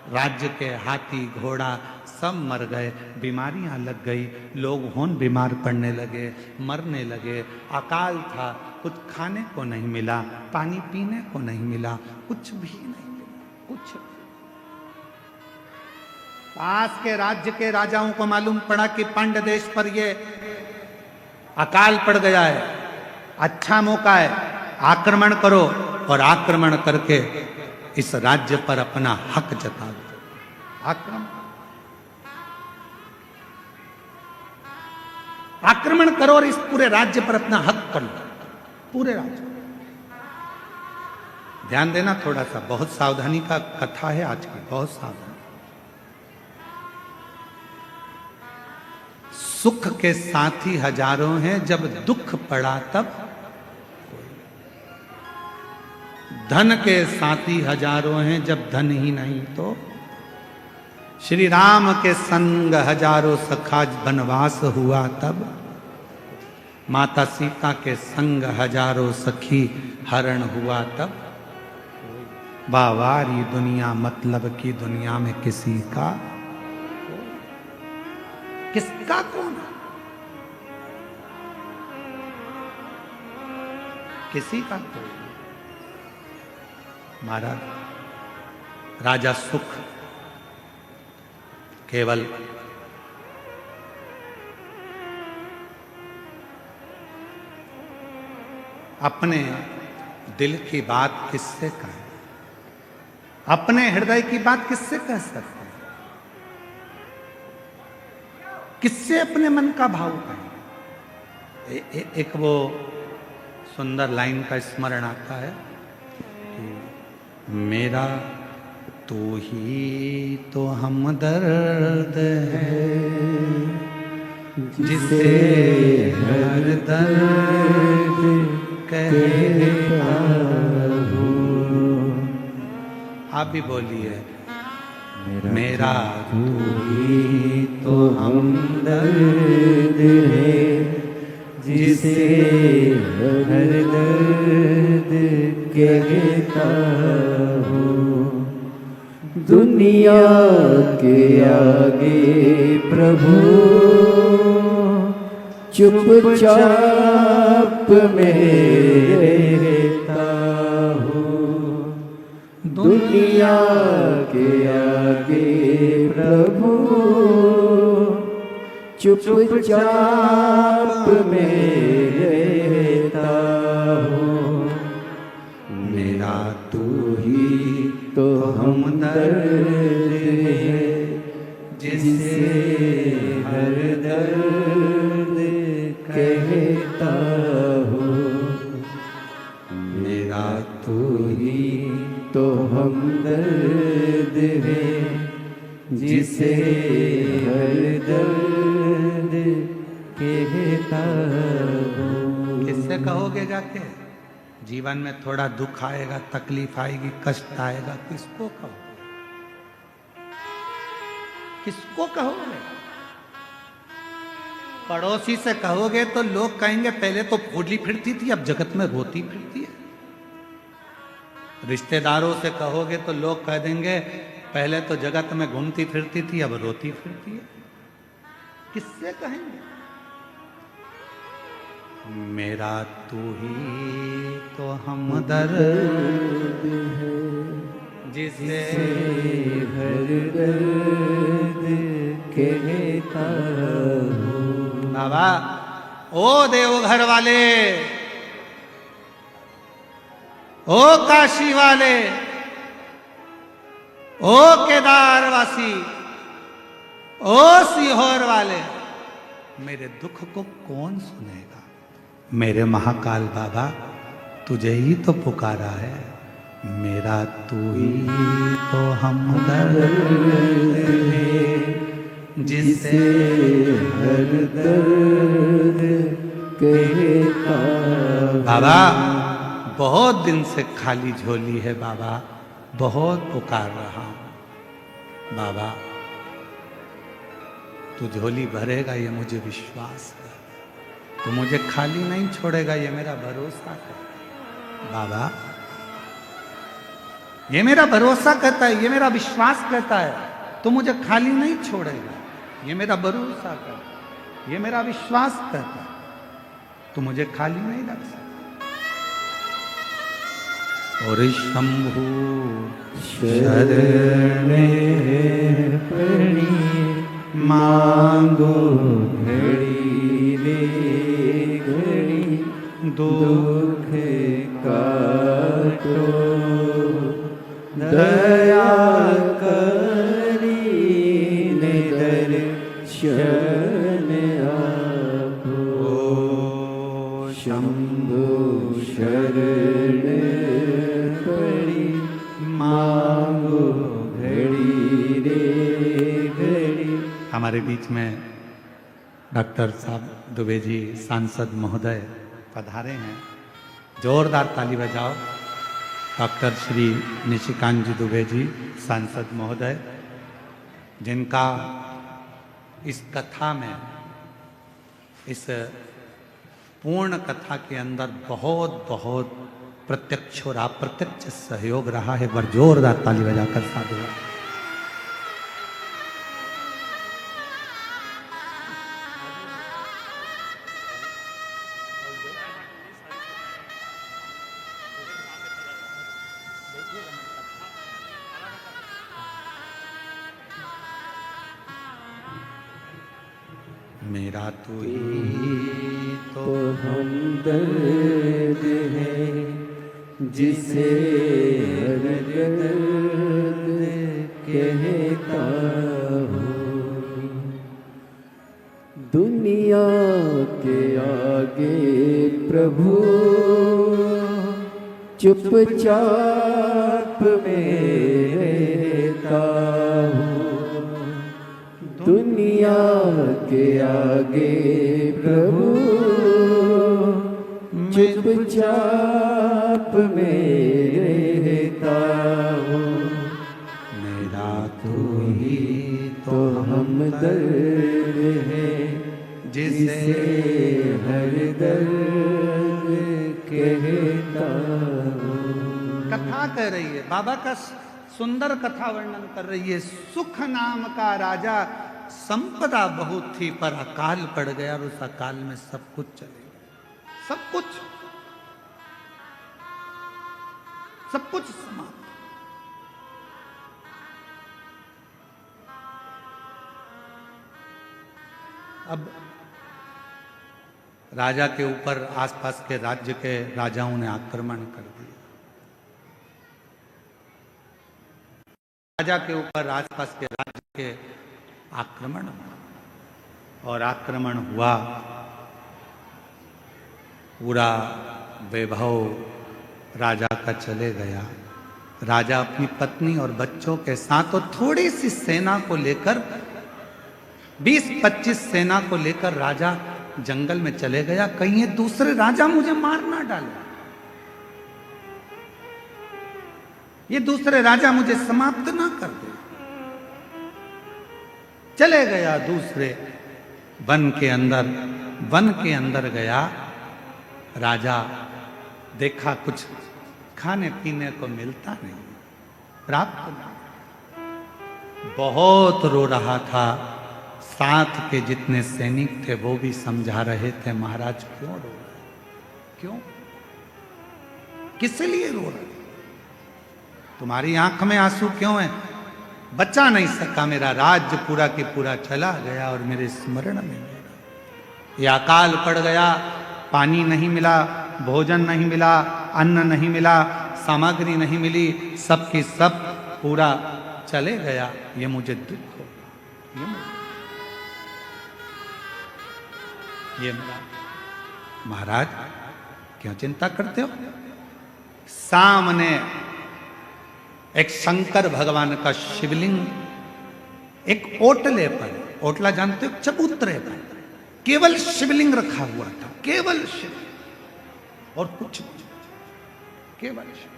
राज्य के हाथी घोड़ा सब मर गए, बीमारियां लग गई, लोग होन बीमार पड़ने लगे, मरने लगे। अकाल था, कुछ खाने को नहीं मिला, पानी पीने को नहीं मिला, कुछ भी नहीं मिला, कुछ। पास के राज्य के राजाओं को मालूम पड़ा कि पांड्य देश पर ये अकाल पड़ गया है, अच्छा मौका है, आक्रमण करो, और आक्रमण करके इस राज्य पर अपना हक जता दो। आक्रमण करो और इस पूरे राज्य पर अपना हक कर लो, पूरे राज्य। ध्यान देना थोड़ा सा, बहुत सावधानी का कथा है आज की, बहुत सावधानी। सुख के साथी हजारों हैं, जब दुख पड़ा तब धन के साथी हजारों हैं, जब धन ही नहीं तो। श्री राम के संग हजारों सखा, बनवास हुआ तब। माता सीता के संग हजारों सखी हरण हुआ तब, बावारी दुनिया मतलब की दुनिया में किसी का, किसका कौन, किसी का कोई। महाराज राजा सुख केवल अपने दिल की बात किससे कहें, अपने हृदय की बात किससे कह सकते हैं, किससे अपने मन का भाव कहें। एक वो सुंदर लाइन का स्मरण आता है कि मेरा तू ही तो हमदर्द है, जिसे हर दर्द कहता हूँ। आप भी बोलिए, मेरा तू ही तो हमदर्द है, जिसे हर दर्द कहता हूँ। दुनिया के आगे प्रभु चुपचाप में रहता हूँ। दुनिया के आगे प्रभु चुपचाप में रहता हूँ। मेरा तू ही तो हमदर्द है, जिसे हर दर्द कहता हूँ। मेरा तू ही तो हमदर्द है, जिसे हर दर्द कहता हूँ। किससे कहोगे जाके? जीवन में थोड़ा दुख आएगा, तकलीफ आएगी, कष्ट आएगा, किसको कहोगे? किसको कहोगे? पड़ोसी से कहोगे तो लोग कहेंगे पहले तो फूली फिरती थी, अब जगत में रोती फिरती है। रिश्तेदारों से कहोगे तो लोग कह देंगे पहले तो जगत में घूमती फिरती थी, अब रोती फिरती है। किससे कहेंगे? मेरा तू ही तो हमदर्द है, जिसे हर दर्द कहता हूँ। बाबा, ओ देवघर वाले, ओ काशी वाले, ओ केदारवासी, ओ सीहोर वाले, मेरे दुख को कौन सुनेगा? मेरे महाकाल बाबा, तुझे ही तो पुकारा है। मेरा तू ही तो हमदर्द है, जिसे हर दर्द कहता। बाबा बहुत दिन से खाली झोली है बाबा, बहुत पुकार रहा हूं बाबा, तू झोली भरेगा ये मुझे विश्वास है, तू मुझे खाली नहीं छोड़ेगा ये मेरा भरोसा है बाबा, ये मेरा भरोसा कहता है, ये मेरा विश्वास कहता है, तू मुझे खाली नहीं छोड़ेगा, ये मेरा भरोसा कहता है, ये मेरा विश्वास कहता है, तू मुझे खाली नहीं रख सकता। और शंभु शरण पड़ी मांगो घड़ी रे घड़ी, दुख काटो दया करी दर्शन आपो। शंभु शरण पड़ी मांगो घड़ी रे घड़ी। हमारे बीच में डॉक्टर साहब दुबे जी सांसद महोदय पधारे हैं, जोरदार ताली बजाओ। डॉक्टर श्री निशिकांत जी दुबे जी सांसद महोदय, जिनका इस कथा में, इस पूर्ण कथा के अंदर बहुत बहुत प्रत्यक्ष और अप्रत्यक्ष सहयोग रहा है। पर जोरदार ताली बजाकर साधु। मेरा तो ही तो हमदर्द है जिसे हर दर्द कहता हूँ, दुनिया के आगे प्रभु चुपचाप में रहता हूँ, दुनिया के आगे प्रभु चुपचाप में रहता हूँ। मेरा तू ही तो हमदर्द है जिसे हर दर्द कहता हूँ। कथा कह रही है, बाबा का सुंदर कथा वर्णन कर रही है। सुख नाम का राजा, संपदा बहुत थी पर अकाल पड़ गया और उस अकाल में सब कुछ चले गया। सब कुछ समाप्त। अब राजा के ऊपर आसपास के राज्य के राजाओं ने आक्रमण कर दिया। राजा के ऊपर आसपास के राज्य के आक्रमण, और आक्रमण हुआ। पूरा वैभव राजा का चले गया। राजा अपनी पत्नी और बच्चों के साथ और थोड़ी सी सेना को लेकर, 20-25 सेना को लेकर राजा जंगल में चले गया। कहीं ये दूसरे राजा मुझे मार ना डाले, ये दूसरे राजा मुझे समाप्त ना कर दे। चले गया दूसरे वन के अंदर गया। राजा देखा कुछ खाने पीने को मिलता नहीं, प्राप्त नहीं। बहुत रो रहा था। साथ के जितने सैनिक थे वो भी समझा रहे थे, महाराज क्यों रो रहे, क्यों, किस लिए रो रहे, तुम्हारी आंख में आंसू क्यों है? बचा नहीं सका, मेरा राज्य पूरा के पूरा चला गया और मेरे स्मरण में ये अकाल पड़ गया। पानी नहीं मिला, भोजन नहीं मिला, अन्न नहीं मिला, सामग्री नहीं मिली, सब की सब पूरा चले गया। ये मुझे दुख हो, ये मेरा। महाराज क्यों चिंता करते हो? सामने एक शंकर भगवान का शिवलिंग एक ओटले पर, ओटला जानते हो, चबूतरे पर केवल शिवलिंग रखा हुआ था, केवल शिव और कुछ नहीं, केवल शिव।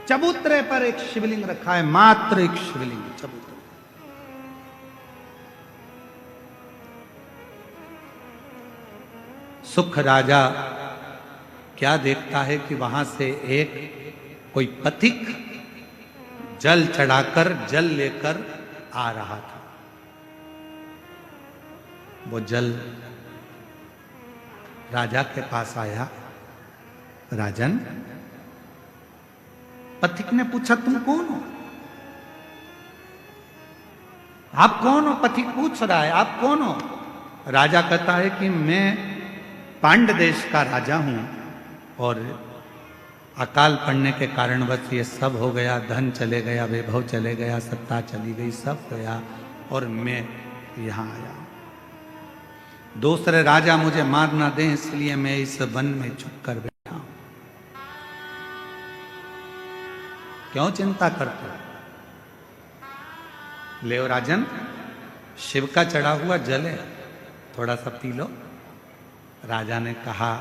चबूतरे पर एक शिवलिंग रखा है, मात्र एक शिवलिंग चबूतरे। सुख राजा क्या देखता है कि वहां से एक कोई पथिक जल चढ़ाकर, जल लेकर आ रहा था। वो जल राजा के पास आया। राजन, पथिक ने पूछा तुम कौन हो? आप कौन हो? पथिक पूछ रहा है आप कौन हो? राजा कहता है कि मैं पांड देश का राजा हूं और अकाल पड़ने के कारण बस ये सब हो गया, धन चले गया, वैभव चले गया, सत्ता चली गई, सब गया और मैं यहां आया। दूसरे राजा मुझे मार ना दें इसलिए मैं इस वन में छुप कर बैठा हूं। क्यों चिंता करते हो? ले राजन, शिव का चढ़ा हुआ जल है, थोड़ा सा पी लो। राजा ने कहा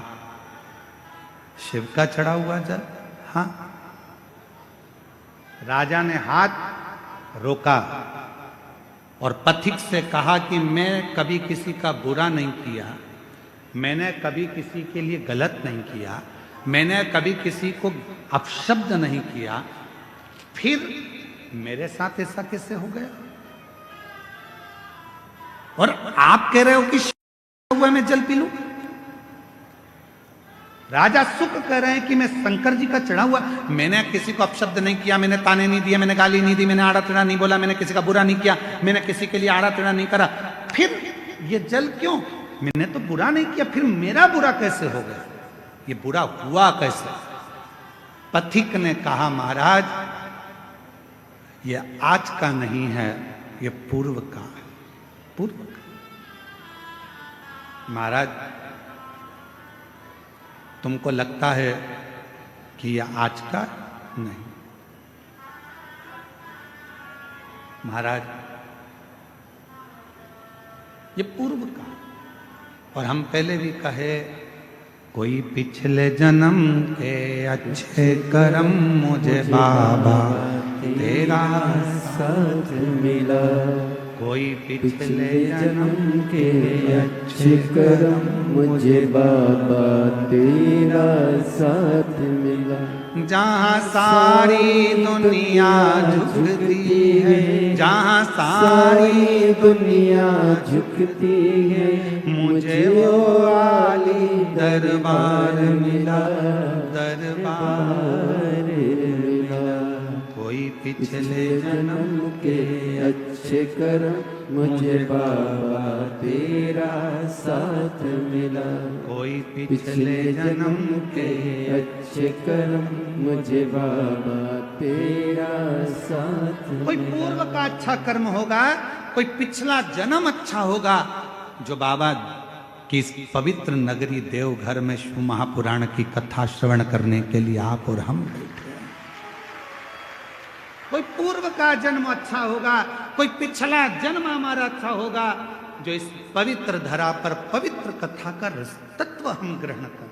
शिव का चढ़ा हुआ जल? हाँ। राजा ने हाथ रोका और पथिक से कहा कि मैं कभी किसी का बुरा नहीं किया, मैंने कभी किसी के लिए गलत नहीं किया, मैंने कभी किसी को अपशब्द नहीं किया, फिर मेरे साथ ऐसा कैसे हो गया? और आप कह रहे हो कि हुआ मैं जल पी लूं? राजा सुख कह रहे हैं कि मैं शंकर जी का चढ़ा हुआ, मैंने किसी को अपशब्द नहीं किया, मैंने ताने नहीं दिए, मैंने गाली नहीं दी, मैंने आड़ा टेढ़ा नहीं बोला, मैंने किसी का बुरा नहीं किया, मैंने किसी के लिए आड़ा टेढ़ा नहीं करा, फिर ये जल क्यों? मैंने तो बुरा नहीं किया, फिर मेरा बुरा कैसे हो गया? ये बुरा हुआ कैसे? पथिक ने कहा महाराज ये आज का नहीं है, ये पूर्व का है, पूर्व का। महाराज तुमको लगता है कि यह आज का नहीं, महाराज ये पूर्व का। और हम पहले भी कहे कोई पिछले जन्म के अच्छे कर्म मुझे बाबा तेरा साथ मिला, कोई पिछले जन्म के अच्छे कर्म मुझे बाबा तेरा साथ मिला। जहाँ सारी दुनिया झुकती है, जहाँ सारी दुनिया झुकती है, मुझे वो आली दरबार मिला, दरबार मिला। कोई पिछले जन्म के अच्छे कर्म मुझे बाबा तेरा साथ मिला, कोई पिछले जन्म के अच्छे कर्म मुझे बाबा तेरा साथ कोई पूर्व का अच्छा कर्म होगा, कोई पिछला जन्म अच्छा होगा, जो बाबा की इस पवित्र नगरी देवघर में शिव महापुराण की कथा श्रवण करने के लिए आप और हम बैठे हैं। कोई पूर्व का जन्म अच्छा होगा, कोई पिछला जन्म हमारा अच्छा होगा, जो इस पवित्र धरा पर पवित्र कथा का रस तत्व हम ग्रहण कर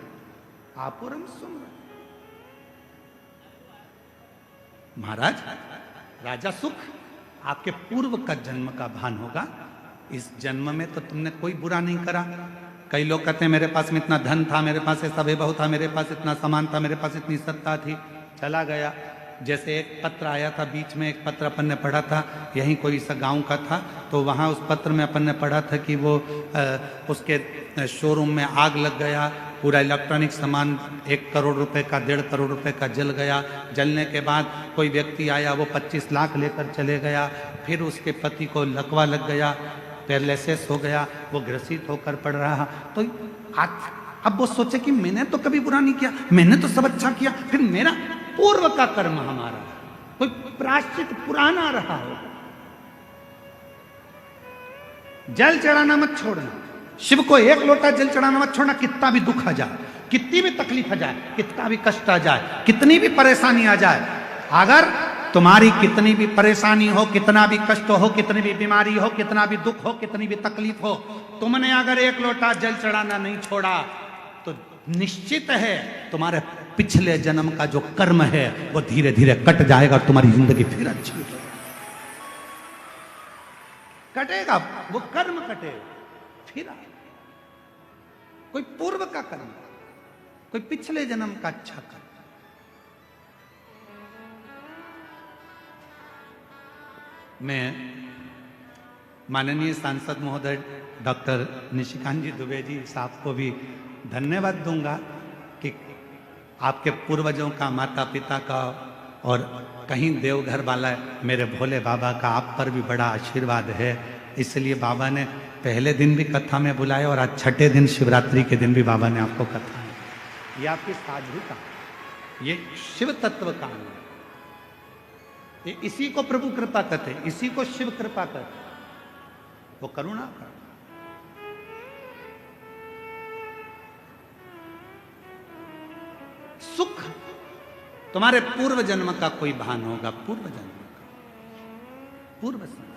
आप और हम सुन रहे। महाराज राजा सुख आपके पूर्व का जन्म का भान होगा, इस जन्म में तो तुमने कोई बुरा नहीं करा। कई लोग कहते हैं मेरे पास में इतना धन था, मेरे पास ऐसा वैभव था, मेरे पास इतना सामान था, मेरे पास इतनी सत्ता थी, चला गया। जैसे एक पत्र आया था बीच में, एक पत्र अपन ने पढ़ा था, यहीं कोई सा गांव का था, तो वहाँ उस पत्र में अपन ने पढ़ा था कि वो उसके शोरूम में आग लग गया, पूरा इलेक्ट्रॉनिक सामान 1 करोड़ रुपए का 1.5 करोड़ रुपए का जल गया। जलने के बाद कोई व्यक्ति आया, वो 25 लाख लेकर चले गया। फिर उसके पति को लकवा लग गया, पैरालिसिस हो गया, वो ग्रसित होकर पड़ रहा। तो अब वो सोचे कि मैंने तो कभी बुरा नहीं किया, मैंने तो सब अच्छा किया, फिर मेरा पूर्व का कर्म हमारा कोई प्रायश्चित पुराना रहा हो। जल चढ़ाना मत छोड़ना, शिव को 1 लोटा जल चढ़ाना मत छोड़ना, कितना भी दुख आ जाए, कितनी भी तकलीफ आ जाए, कितना भी कष्ट आ जाए, कितनी भी परेशानी आ जाए, अगर तुम्हारी कितनी भी परेशानी हो, कितना भी कष्ट हो, कितनी भी बीमारी हो, कितना भी दुख हो, कितनी भी तकलीफ हो, तुमने अगर 1 लोटा जल चढ़ाना नहीं छोड़ा तो निश्चित है तुम्हारे पिछले जन्म का जो कर्म है वो धीरे धीरे कट जाएगा और तुम्हारी जिंदगी फिर अच्छी हो कटेगा, वो कर्म कटेगा फिर। कोई पूर्व का कर्म, कोई पिछले जन्म का अच्छा कर्म। मैं माननीय सांसद महोदय डॉक्टर निशिकांत जी दुबे जी साहब को भी धन्यवाद दूंगा कि आपके पूर्वजों का, माता पिता का और कहीं देवघर वाला मेरे भोले बाबा का आप पर भी बड़ा आशीर्वाद है। इसलिए बाबा ने पहले दिन भी कथा में बुलाया और आज 6ठे दिन शिवरात्रि के दिन भी बाबा ने आपको कथा है। ये आपकी साधुता, ये शिव तत्व का है, ये इसी को प्रभु कृपा कहते, इसी को शिव कृपा कहते, वो करुणा कर। सुख तुम्हारे पूर्व जन्म का कोई भान होगा, पूर्व जन्म का, पूर्व जन्म का।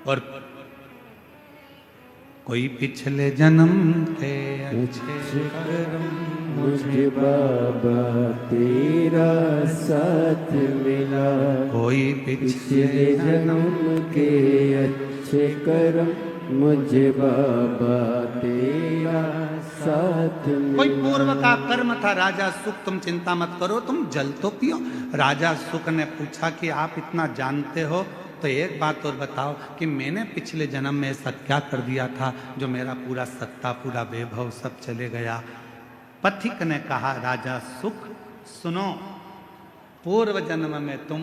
और कोई पिछले जन्म के अच्छे कर्म मुझे बाबा तेरा साथ मिला। कोई पिछले जन्म के अच्छे कर्म मुझे बाबा तेरा साथ मिला। कोई पूर्व का कर्म था राजा सुख, तुम चिंता मत करो, तुम जल तो पियो। राजा सुख ने पूछा कि आप इतना जानते हो तो एक बात और बताओ कि मैंने पिछले जन्म में ऐसा क्या कर दिया था जो मेरा पूरा सत्ता पूरा वैभव सब चले गया। पथिक ने कहा राजा सुख सुनो, पूर्व जन्म में तुम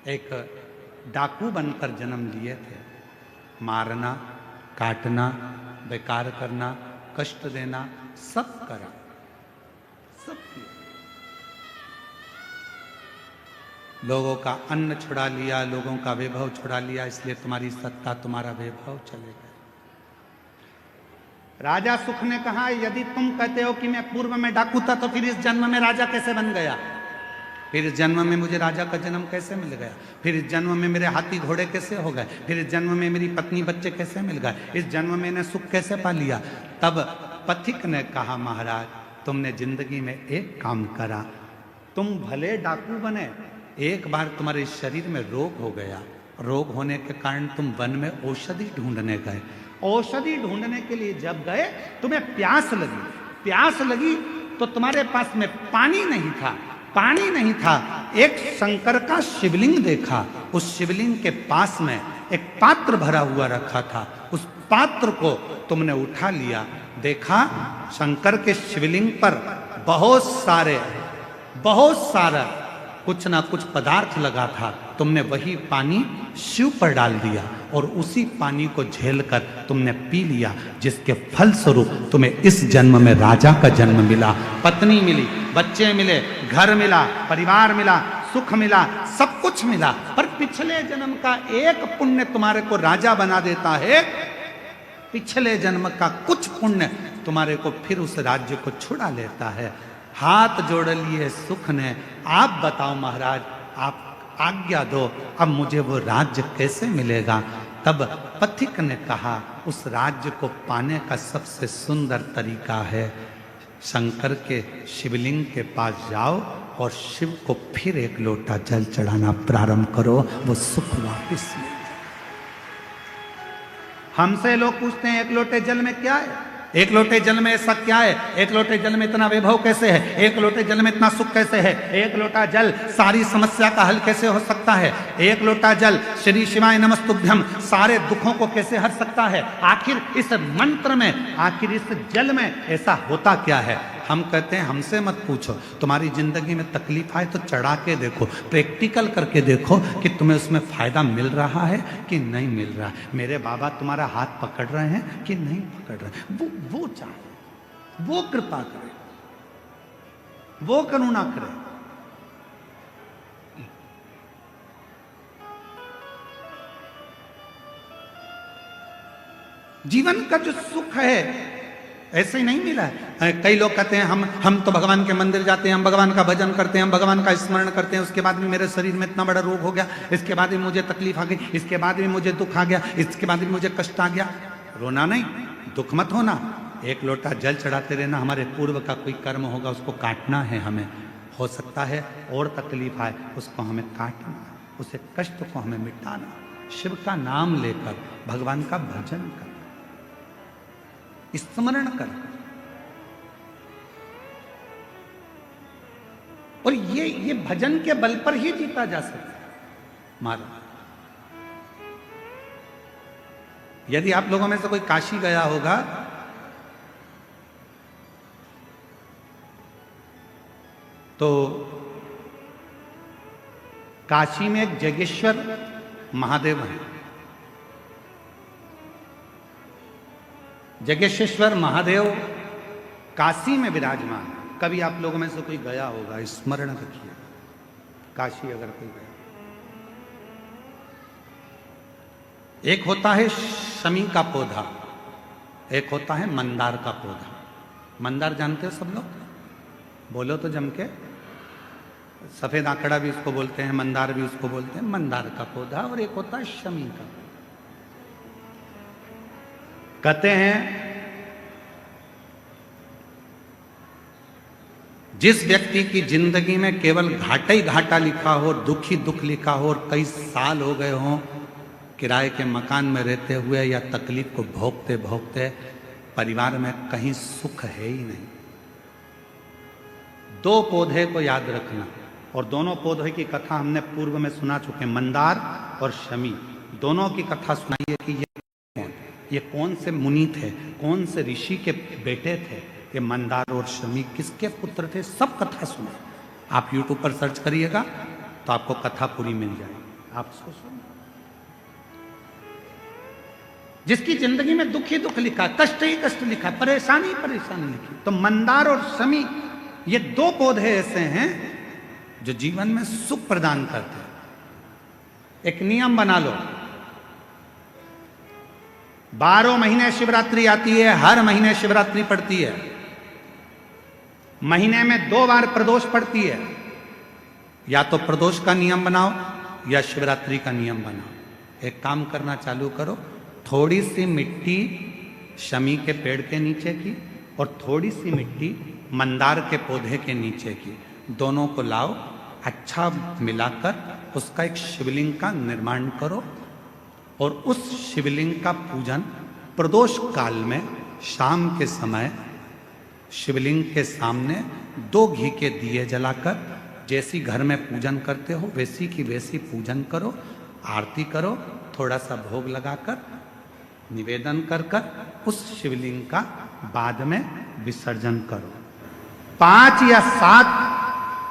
एक डाकू बनकर जन्म लिए थे। मारना, काटना, बेकार करना, कष्ट देना, सब करा, सब किया। लोगों का अन्न छुड़ा लिया, लोगों का वैभव छुड़ा लिया, इसलिए तुम्हारी सत्ता तुम्हारा वैभव चले गए। राजा सुख ने कहा यदि तुम कहते हो कि मैं पूर्व में डाकू था तो फिर इस जन्म में राजा कैसे बन गया? फिर इस जन्म में मुझे राजा का जन्म कैसे मिल गया? फिर इस जन्म में मेरे हाथी घोड़े कैसे हो गए? फिर इस जन्म में मेरी पत्नी बच्चे कैसे मिल गए? इस जन्म में मैंने सुख कैसे पा लिया? तब पथिक ने कहा महाराज तुमने जिंदगी में एक काम करा, तुम भले डाकू बने, एक बार तुम्हारे शरीर में रोग हो गया, रोग होने के कारण तुम वन में औषधि ढूंढने गए। औषधि ढूंढने के लिए जब गए तुम्हें प्यास लगी, प्यास लगी तो तुम्हारे पास में पानी नहीं था, पानी नहीं था। एक शंकर का शिवलिंग देखा, उस शिवलिंग के पास में एक पात्र भरा हुआ रखा था, उस पात्र को तुमने उठा लिया, देखा शंकर के शिवलिंग पर बहुत सारा कुछ ना कुछ पदार्थ लगा था, तुमने वही पानी शिव पर डाल दिया और उसी पानी को झेलकर तुमने पी लिया, जिसके फल स्वरूप तुम्हें इस जन्म में राजा का जन्म मिला, पत्नी मिली, बच्चे मिले, घर मिला, परिवार मिला, सुख मिला, सब कुछ मिला। पर पिछले जन्म का एक पुण्य तुम्हारे को राजा बना देता है, पिछले जन्म का कुछ पुण्य तुम्हारे को फिर उस राज्य को छुड़ा लेता है। हाथ जोड़ लिए सुख ने, आप बताओ महाराज, आप आज्ञा दो, अब मुझे वो राज्य कैसे मिलेगा? तब पथिक ने कहा उस राज्य को पाने का सबसे सुंदर तरीका है, शंकर के शिवलिंग के पास जाओ और शिव को फिर एक लोटा जल चढ़ाना प्रारंभ करो, वो सुख वापिस मिल जाए। हमसे लोग पूछते हैं एक लोटे जल में क्या है, एक लोटे जल में ऐसा क्या है, एक लोटे जल में इतना वैभव कैसे है, एक लोटे जल में इतना सुख कैसे है, एक लोटा जल सारी समस्या का हल कैसे हो सकता है, एक लोटा जल श्री शिवाय नमस्तुभ्यम सारे दुखों को कैसे हर सकता है? आखिर इस मंत्र में, आखिर इस जल में ऐसा होता क्या है? हम कहते हैं हमसे मत पूछो, तुम्हारी जिंदगी में तकलीफ आए तो चढ़ा के देखो, प्रैक्टिकल करके देखो कि तुम्हें उसमें फायदा मिल रहा है कि नहीं मिल रहा है। मेरे बाबा तुम्हारा हाथ पकड़ रहे हैं कि नहीं पकड़ रहे? वो चाहे, वो कृपा करे, वो करुणा करे। जीवन का जो सुख है ऐसे ही नहीं मिला है। कई लोग कहते हैं हम तो भगवान के मंदिर जाते हैं, हम भगवान का भजन करते हैं, हम भगवान का स्मरण करते हैं, उसके बाद भी मेरे शरीर में इतना बड़ा रोग हो गया, इसके बाद भी मुझे तकलीफ आ गई, इसके बाद भी मुझे दुख आ गया, इसके बाद भी मुझे कष्ट आ गया। रोना नहीं, दुख मत होना, एक लोटा जल चढ़ाते रहना। हमारे पूर्व का कोई कर्म होगा उसको काटना है हमें, हो सकता है और तकलीफ आए उसको हमें काटना, उसे कष्ट को हमें मिटाना, शिव का नाम लेकर भगवान का भजन कर, स्मरण कर। और ये भजन के बल पर ही जीता जा सकता है महाराज। यदि आप लोगों में से कोई काशी गया होगा तो काशी में एक जगेश्वर महादेव है। जगेश्वर महादेव काशी में विराजमान है। कभी आप लोगों में से कोई गया होगा, स्मरण रखिए, काशी अगर कोई गया। एक होता है शमी का पौधा, एक होता है मंदार का पौधा। मंदार जानते हो सब लोग? बोलो तो जम के। सफेद आंकड़ा भी उसको बोलते हैं, मंदार भी उसको बोलते हैं। मंदार का पौधा और एक होता है शमी का। कहते हैं जिस व्यक्ति की जिंदगी में केवल घाटा ही घाटा लिखा हो, दुख ही दुख लिखा हो और कई साल हो गए हों किराए के मकान में रहते हुए या तकलीफ को भोगते भोगते, परिवार में कहीं सुख है ही नहीं। दो पौधे को याद रखना, और दोनों पौधे की कथा हमने पूर्व में सुना चुके, मंदार और शमी। दोनों की कथा सुनाइए कि ये कौन से मुनि थे, कौन से ऋषि के बेटे थे, ये मंदार और शमी किसके पुत्र थे, सब कथा सुने। आप YouTube पर सर्च करिएगा तो आपको कथा पूरी मिल जाएगी। आप इसको सुनो। जिसकी जिंदगी में दुख ही दुख लिखा, कष्ट ही कष्ट लिखा, परेशानी ही परेशानी लिखी, तो मंदार और शमी ये दो पौधे ऐसे हैं जो जीवन में सुख प्रदान करते हैं। एक नियम बना लो, 12 महीने शिवरात्रि आती है, हर महीने शिवरात्रि पड़ती है, महीने में 2 बार प्रदोष पड़ती है। या तो प्रदोष का नियम बनाओ या शिवरात्रि का नियम बनाओ। एक काम करना चालू करो, थोड़ी सी मिट्टी शमी के पेड़ के नीचे की और थोड़ी सी मिट्टी मंदार के पौधे के नीचे की, दोनों को लाओ, अच्छा मिलाकर उसका एक शिवलिंग का निर्माण करो और उस शिवलिंग का पूजन प्रदोष काल में शाम के समय शिवलिंग के सामने 2 घी के दिए जलाकर, जैसी घर में पूजन करते हो वैसी की वैसी पूजन करो, आरती करो, थोड़ा सा भोग लगाकर निवेदन कर उस शिवलिंग का बाद में विसर्जन करो। 5 या 7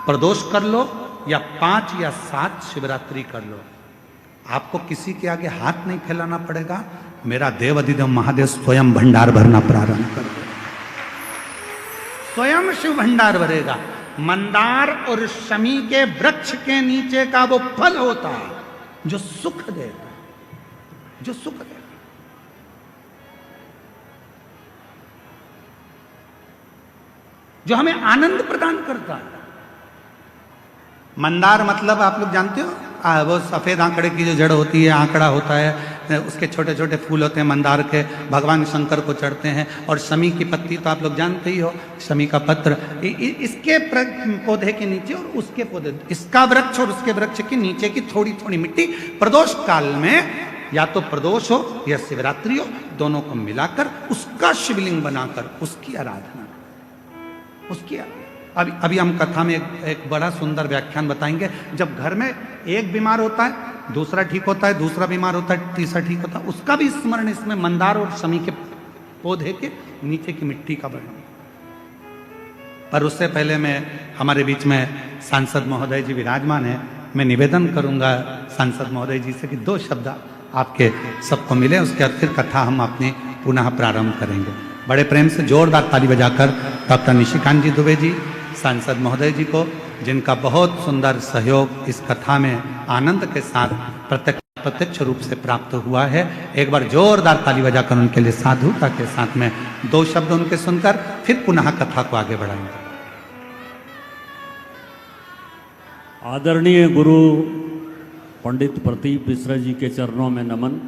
प्रदोष कर लो या 5 या 7 शिवरात्रि कर लो। आपको किसी के आगे हाथ नहीं फैलाना पड़ेगा। मेरा देव अधिदेव महादेव स्वयं भंडार भरना प्रारंभ कर दे, स्वयं शिव भंडार भरेगा। मंदार और शमी के वृक्ष के नीचे का वो फल होता है जो सुख देता है, जो सुख देता है। जो हमें आनंद प्रदान करता है। मंदार मतलब आप लोग जानते हो, वो सफेद आंकड़े की जो जड़ होती है, आंकड़ा होता है, उसके छोटे छोटे फूल होते हैं मंदार के, भगवान शंकर को चढ़ते हैं। और शमी की पत्ती तो आप लोग जानते ही हो, शमी का पत्र, इसके पौधे के नीचे और उसके पौधे, इसका वृक्ष और उसके वृक्ष के नीचे की थोड़ी थोड़ी मिट्टी प्रदोष काल में, या तो प्रदोष हो या शिवरात्रि हो, दोनों को मिलाकर उसका शिवलिंग बनाकर उसकी आराधना, उसकी अभी हम कथा में एक बड़ा सुंदर व्याख्यान बताएंगे। जब घर में एक बीमार होता है, दूसरा ठीक होता है, दूसरा बीमार होता है, तीसरा ठीक होता है, उसका भी स्मरण इसमें मंदार और शमी के पौधे के नीचे की मिट्टी का वर्णन। पर उससे पहले मैं, हमारे बीच में सांसद महोदय जी विराजमान है, मैं निवेदन करूंगा सांसद महोदय जी से कि 2 शब्द आपके सबको मिले, उसके बाद फिर कथा हम अपनी पुनः प्रारंभ करेंगे। बड़े प्रेम से जोरदार ताली बजाकर डॉक्टर निशिकांत जी दुबे जी, सांसद महोदय जी को, जिनका बहुत सुंदर सहयोग इस कथा में आनंद के साथ प्रत्यक्ष रूप से प्राप्त हुआ है, एक बार जोरदार ताली बजाकर उनके लिए साधुता के साथ में 2 शब्द उनके सुनकर फिर पुनः कथा को आगे बढ़ाएंगे। आदरणीय गुरु पंडित प्रदीप मिश्रा जी के चरणों में नमन।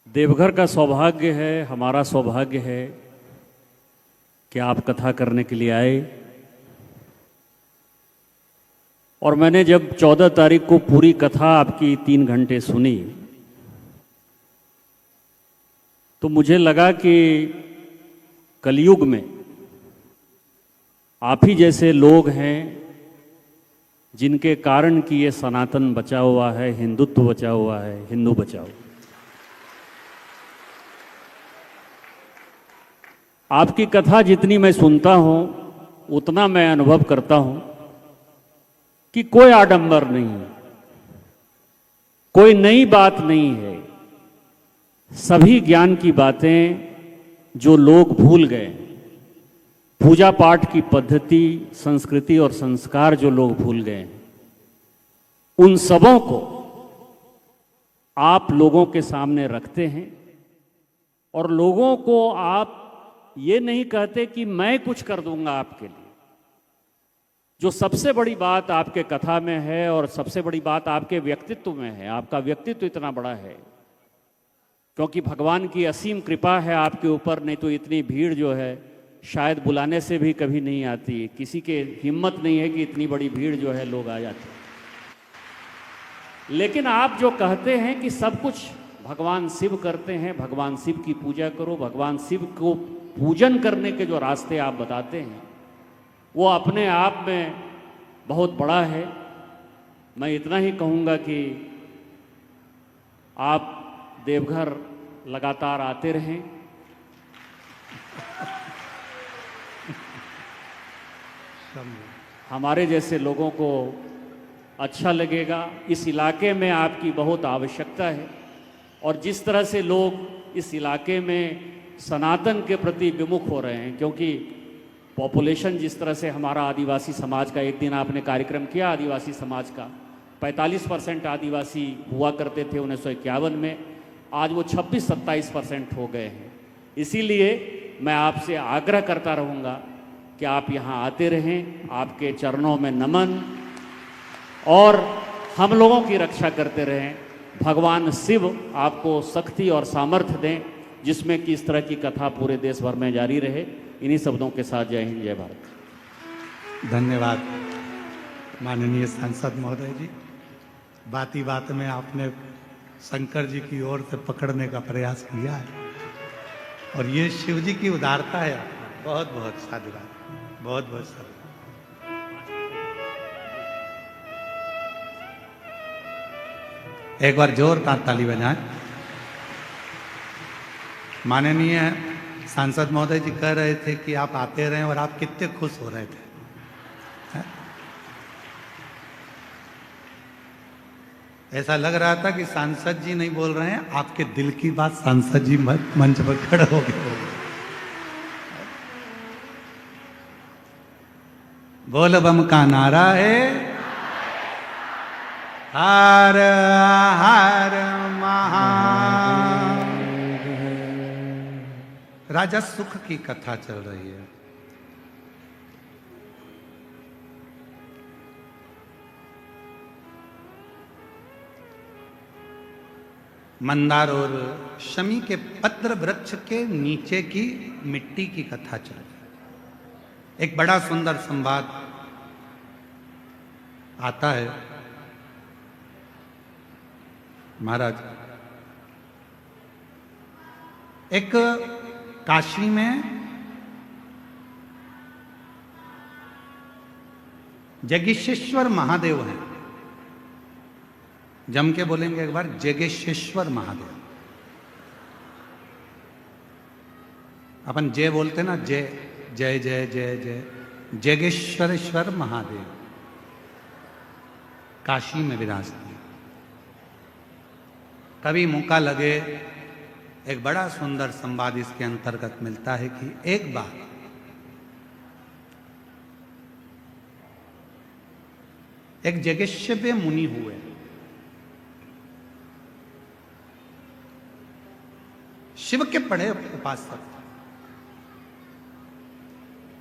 देवघर का सौभाग्य है, हमारा सौभाग्य है कि आप कथा करने के लिए आए। और मैंने जब 14 तारीख को पूरी कथा आपकी 3 घंटे सुनी तो मुझे लगा कि कलयुग में आप ही जैसे लोग हैं जिनके कारण कि ये सनातन बचा हुआ है, हिंदुत्व बचा हुआ है, हिंदू बचाओ। आपकी कथा जितनी मैं सुनता हूं उतना मैं अनुभव करता हूं कि कोई आडंबर नहीं है, कोई नई बात नहीं है। सभी ज्ञान की बातें जो लोग भूल गए, पूजा पाठ की पद्धति, संस्कृति और संस्कार जो लोग भूल गए, उन सबों को आप लोगों के सामने रखते हैं। और लोगों को आप ये नहीं कहते कि मैं कुछ कर दूंगा आपके लिए। जो सबसे बड़ी बात आपके कथा में है और सबसे बड़ी बात आपके व्यक्तित्व में है, आपका व्यक्तित्व इतना बड़ा है क्योंकि भगवान की असीम कृपा है आपके ऊपर, नहीं तो इतनी भीड़ जो है शायद बुलाने से भी कभी नहीं आती, किसी के हिम्मत नहीं है कि इतनी बड़ी भीड़ जो है लोग आ जाते हैं। लेकिन आप जो कहते हैं कि सब कुछ भगवान शिव करते हैं, भगवान शिव की पूजा करो, भगवान शिव को पूजन करने के जो रास्ते आप बताते हैं वो अपने आप में बहुत बड़ा है। मैं इतना ही कहूँगा कि आप देवघर लगातार आते रहें। हमारे जैसे लोगों को अच्छा लगेगा। इस इलाके में आपकी बहुत आवश्यकता है और जिस तरह से लोग इस इलाके में सनातन के प्रति विमुख हो रहे हैं, क्योंकि पॉपुलेशन जिस तरह से हमारा आदिवासी समाज का, एक दिन आपने कार्यक्रम किया आदिवासी समाज का, 45% आदिवासी हुआ करते थे 1951 में, आज वो 26-27% हो गए हैं। इसीलिए मैं आपसे आग्रह करता रहूँगा कि आप यहाँ आते रहें, आपके चरणों में नमन, और हम लोगों की रक्षा करते रहें। भगवान शिव आपको शक्ति और सामर्थ्य दें जिसमें कि इस तरह की कथा पूरे देश भर में जारी रहे। इन्हीं शब्दों के साथ जय हिंद, जय भारत। धन्यवाद माननीय सांसद महोदय जी। बात ही बात में आपने शंकर जी की ओर से पकड़ने का प्रयास किया है और ये शिव जी की उदारता है। बहुत बहुत साधुवाद, बहुत बहुत साधुवाद। एक बार जोरदार ताली बजाएं। माननीय सांसद महोदय जी कह रहे थे कि आप आते रहे और आप कितने खुश हो रहे थे। ऐसा लग रहा था कि सांसद जी नहीं बोल रहे हैं, आपके दिल की बात सांसद जी मंच पर खड़े हो गए। बोल बम का नारा है, हर हर महा। राजा सुख की कथा चल रही है। मंदार और शमी के पत्र वृक्ष के नीचे की मिट्टी की कथा चल रही है। एक बड़ा सुंदर संवाद आता है। महाराज, एक काशी में जगेश्वर महादेव हैं। जम के बोलेंगे एक बार, जगेश्वर महादेव। अपन जय बोलते ना, जय जय जय जय जय। जगेश्वर महादेव काशी में विराजते हैं। कभी मौका लगे, एक बड़ा सुंदर संवाद इसके अंतर्गत मिलता है कि एक बार एक जगेश्वर मुनि हुए। शिव के बड़े उपासक,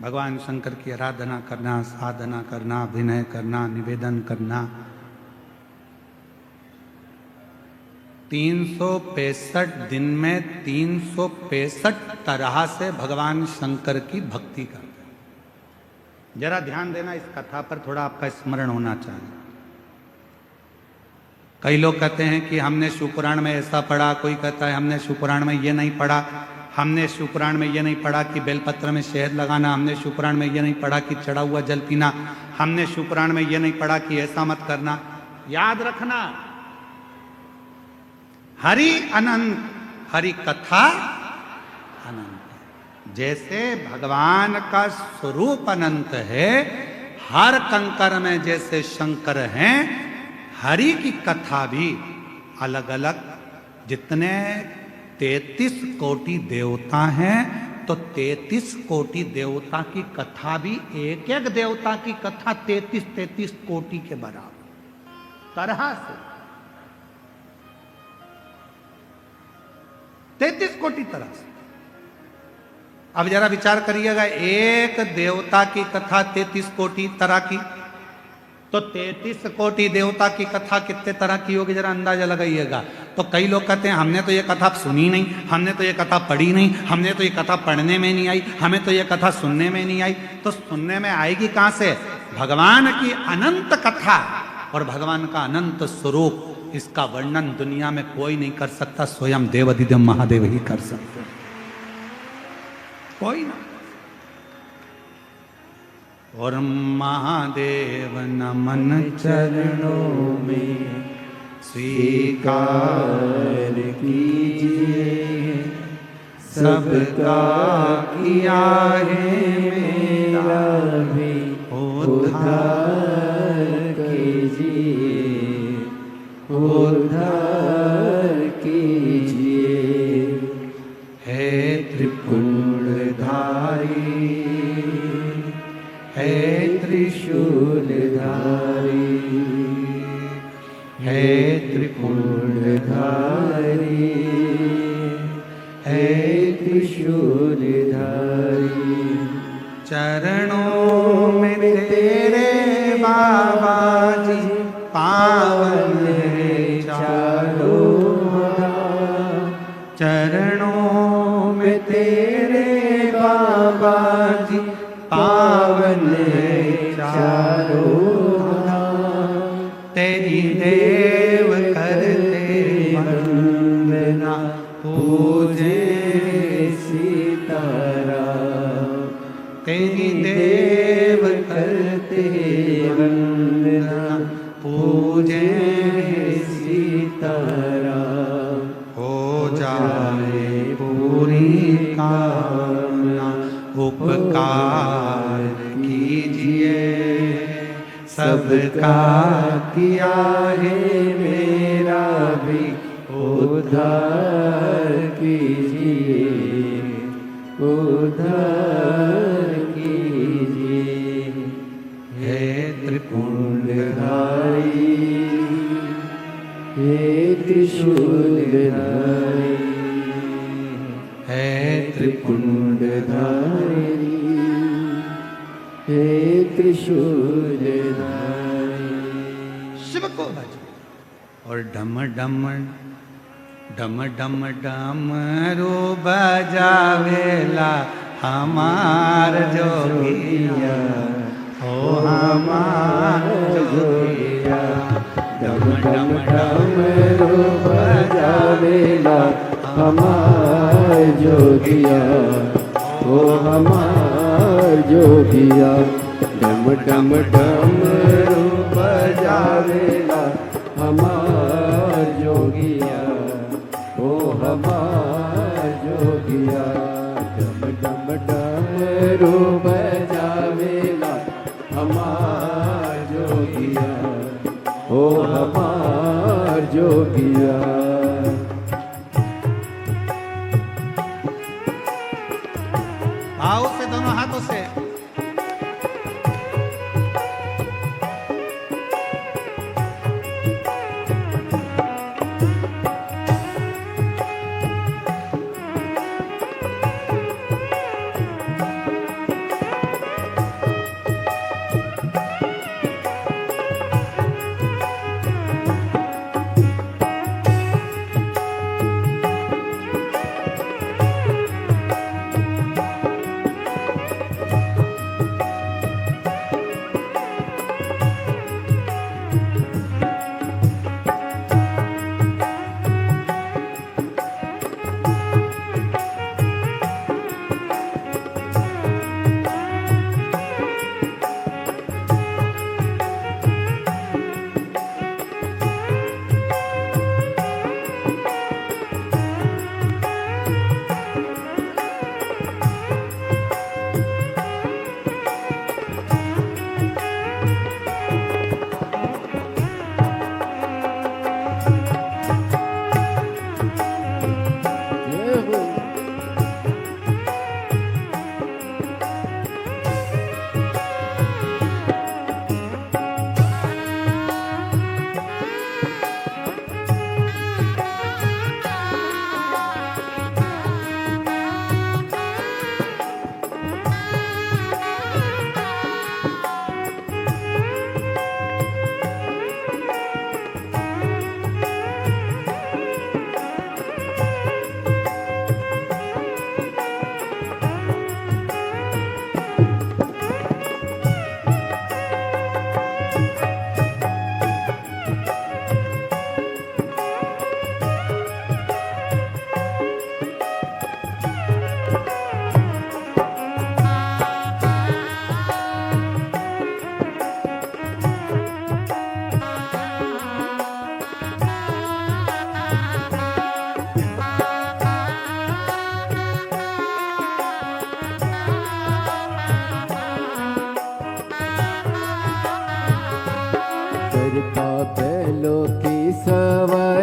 भगवान शंकर की आराधना करना, साधना करना, अभिनय करना, निवेदन करना, 365 दिन में 365 तरह से भगवान शंकर की भक्ति करते हैं। जरा ध्यान देना, इस कथा पर थोड़ा आपका स्मरण होना चाहिए। कई लोग कहते हैं कि हमने शिवपुराण में ऐसा पढ़ा, कोई कहता है हमने शिवपुराण में ये नहीं पढ़ा, हमने शिवपुराण में ये नहीं पढ़ा कि बेलपत्र में शहद लगाना, हमने शिवपुराण में ये नहीं पढ़ा कि चढ़ा हुआ जल पीना, हमने शिवपुराण में ये नहीं पढ़ा कि ऐसा मत करना। याद रखना, हरि अनंत, हरि कथा अनंत। जैसे भगवान का स्वरूप अनंत है, हर कंकर में जैसे शंकर हैं, हरि की कथा भी अलग अलग। जितने 33 कोटि देवता हैं, तो 33 कोटि देवता की कथा भी, एक एक देवता की कथा 33 कोटि के बराबर तरह से, 33 कोटि तरह से। अब जरा विचार करिएगा, एक देवता की कथा 33 कोटि तरह की, तो 33 कोटि देवता की कथा कितने तरह की होगी, जरा अंदाजा लगाइएगा। तो कई लोग कहते हैं हमने तो ये कथा सुनी नहीं, हमने तो ये कथा पढ़ी नहीं, हमने तो ये कथा पढ़ने में नहीं आई, हमें तो ये कथा सुनने में नहीं आई। तो सुनने में आएगी कहां से? भगवान की अनंत कथा और भगवान का अनंत स्वरूप, इसका वर्णन दुनिया में कोई नहीं कर सकता, स्वयं देवाधिदेव महादेव ही कर सकते, कोई ना। और महादेव नमन चरणों में स्वीकार कीजिए, सबका किया है मेरा भी उद्धार कीजिए, उद्धार कीजिए। हे त्रिपुंडधारी, है त्रिशूलधारी, है त्रिपुंडधारी, है त्रिशूलधारी। चरणों में तेरे बाबा जी पावन है चारों धाम, चरणों में तेरे बाबा जी पावन है चारों धाम। तेरी देव करते वंदना पूजे सीताराम, तेरी देव करते वंदना पूजे सीताराम। हो जाए पूरी कामना, उपकार कीजिए, सबका किया है मेरा भी उद्धार कीजिए, उद्धार कीजिए। हे त्रिपुंडधारी, हे त्रिशूलधारी, हे त्रिपुंडधारी, हे त्रिशूलधारी। शिव को भज। और डम डम डम डम डमरू बजावेला हमार जोगिया, हो हमार जोगिया। डम डम डमरू बजावेला हमार जोगिया, ओ हमार जोगिया। डम डम डमरू बजावेला हमार जोगिया, ओ हमार जोगिया। डम डम डमरू बजावेला हमार जोगिया, ओ हमार जोगिया। आओ से दोनों हाथों से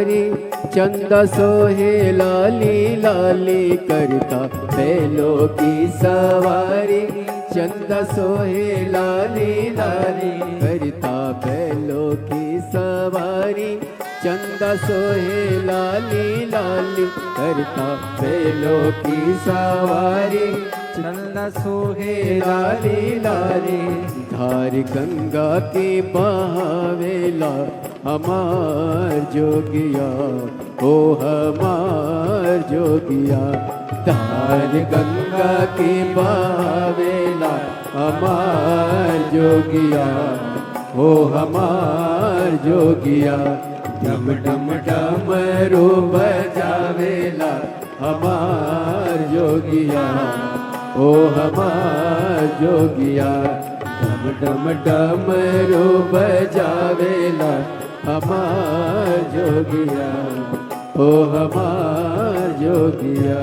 सवारी चंद सोहे लाली लाली करता बैलों की सवारी चंद सोहे लाली लाली करता बैलों की सवारी चंद सोहे लाली लाली करता बैलों की सवारी चंद सोहे लाली लाली धार गंगा के बहावेला हमार जोगिया ओ हमार जोगिया धार गंगा के बहावेला हमार जोगिया ओ हमार जोगिया डम डम डमरू बजावेला हमार जोगिया ओ हमार जोगिया डम डम डमरू बजावेला हमार जोगिया ओ हमार जोगिया।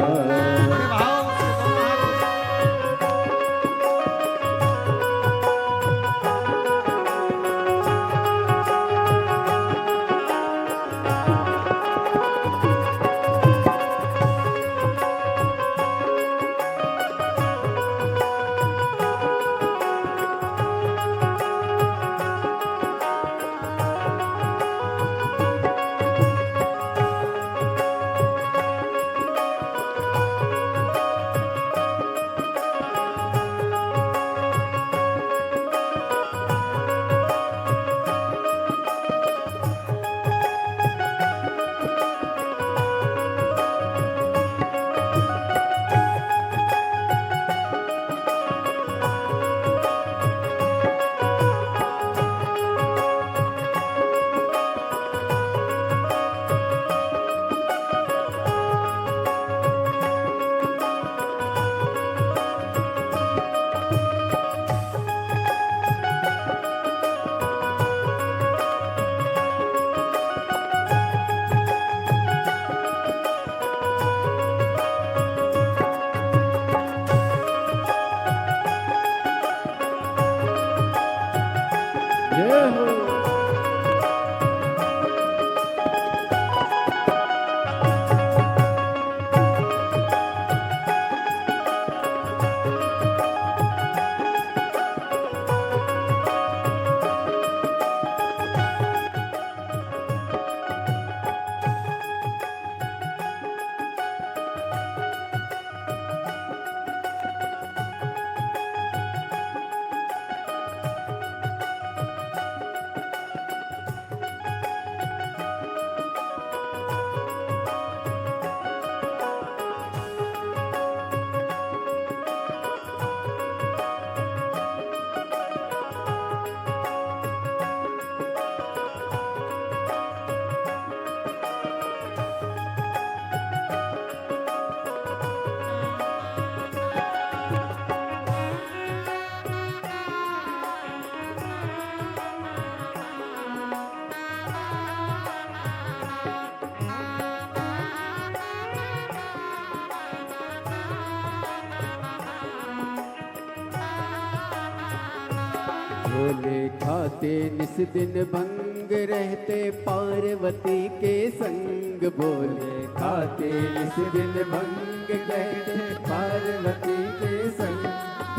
भोले खाते निस दिन भंग रहते पार्वती के संग भोले खाते निस दिन भंग रहते पार्वती के संग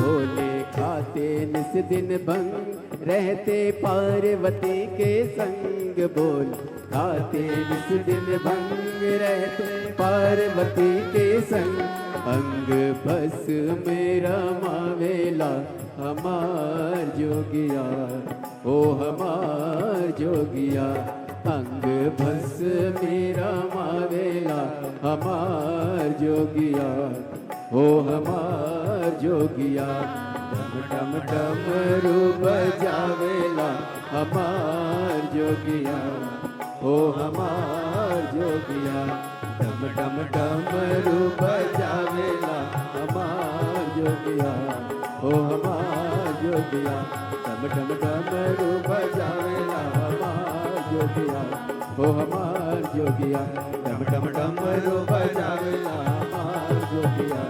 भोले खाते निस दिन भंग रहते पार्वती के संग बोल खाते निस दिन भंग रहते पार्वती के संग अंग बस मेरा मावेला हमार जोगिया ओ हमार जोगिया अंग बस मेरा मावेला हमार जोगिया ओ हमार जोगिया डम डम डमरू बजावेला हमार जोगिया ओ हमार जोगिया डम डम डमरू बजावेला हमार जोगिया ओ हमार जोगिया डम डम डमरू बजावेला हमार जोगिया ओ हमार जोगिया डम डम डमरू बजावेला हमार जोगिया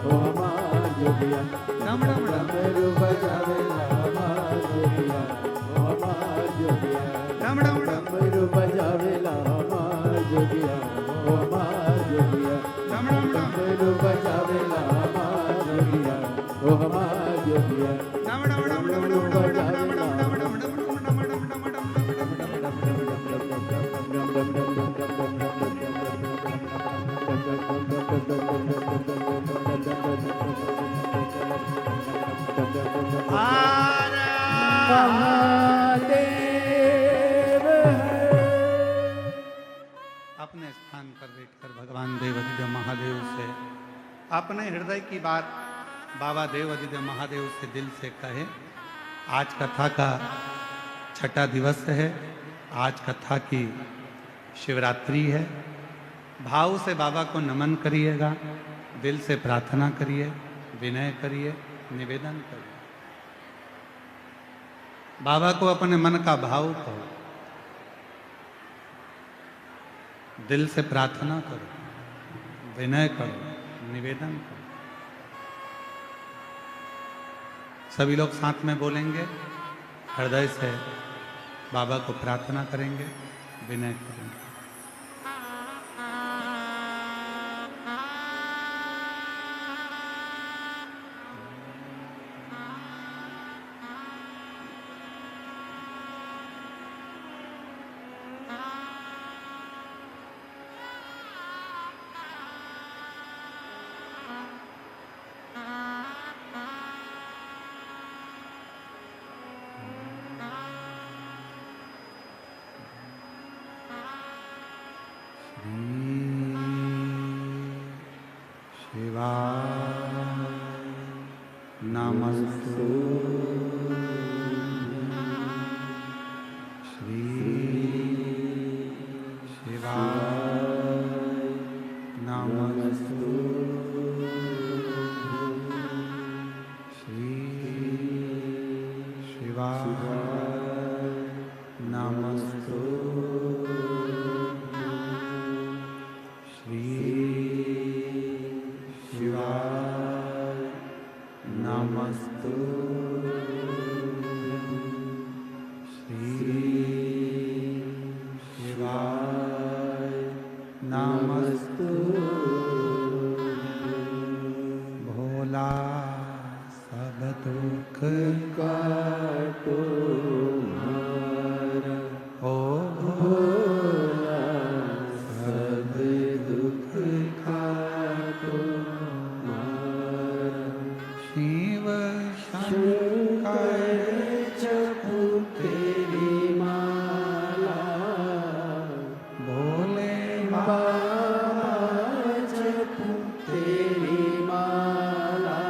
ओ हमार जोगिया डम डम डमरू बजावेला हमार जोगिया ओ हमार जोगिया डम डम डमरू बजावेला हमार जोगिया ओ हमार जोगिया डमरू बजावेला हमार जोगिया ओ हमार जोगिया डमरू बजावेला महादेव अपने स्थान पर बैठकर भगवान देवाधिदेव महादेव से अपने हृदय की बात बाबा देवाधिदेव महादेव से दिल से कहे। आज कथा का छठा दिवस है। आज कथा की शिवरात्रि है। भाव से बाबा को नमन करिएगा, दिल से प्रार्थना करिए, विनय करिए, निवेदन करिए। बाबा को अपने मन का भाव कहो, दिल से प्रार्थना करो, विनय करो, निवेदन करो। सभी लोग साथ में बोलेंगे, हृदय से बाबा को प्रार्थना करेंगे, विनय करेंगे। नमस्तु श्री शिवाय नमस्तु श्री शिवाय नमस्तु श्री शिवाय नमस्तु श्री शिवाय नमस्तु भोला सब दुख काटो हमारा ओ भोला सब दुख काटो शिव शंकर जपू तेरी माला भोले बाबा जपू तेरी माला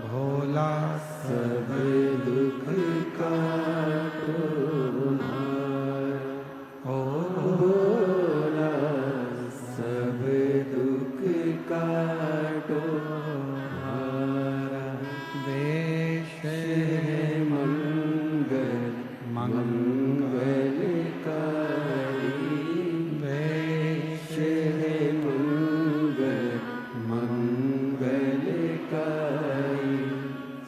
भोला सब दुख काटो ओ भोला सब दुख काटो वेश मंगल मंगलकारी वेश मंगल मंगलकारी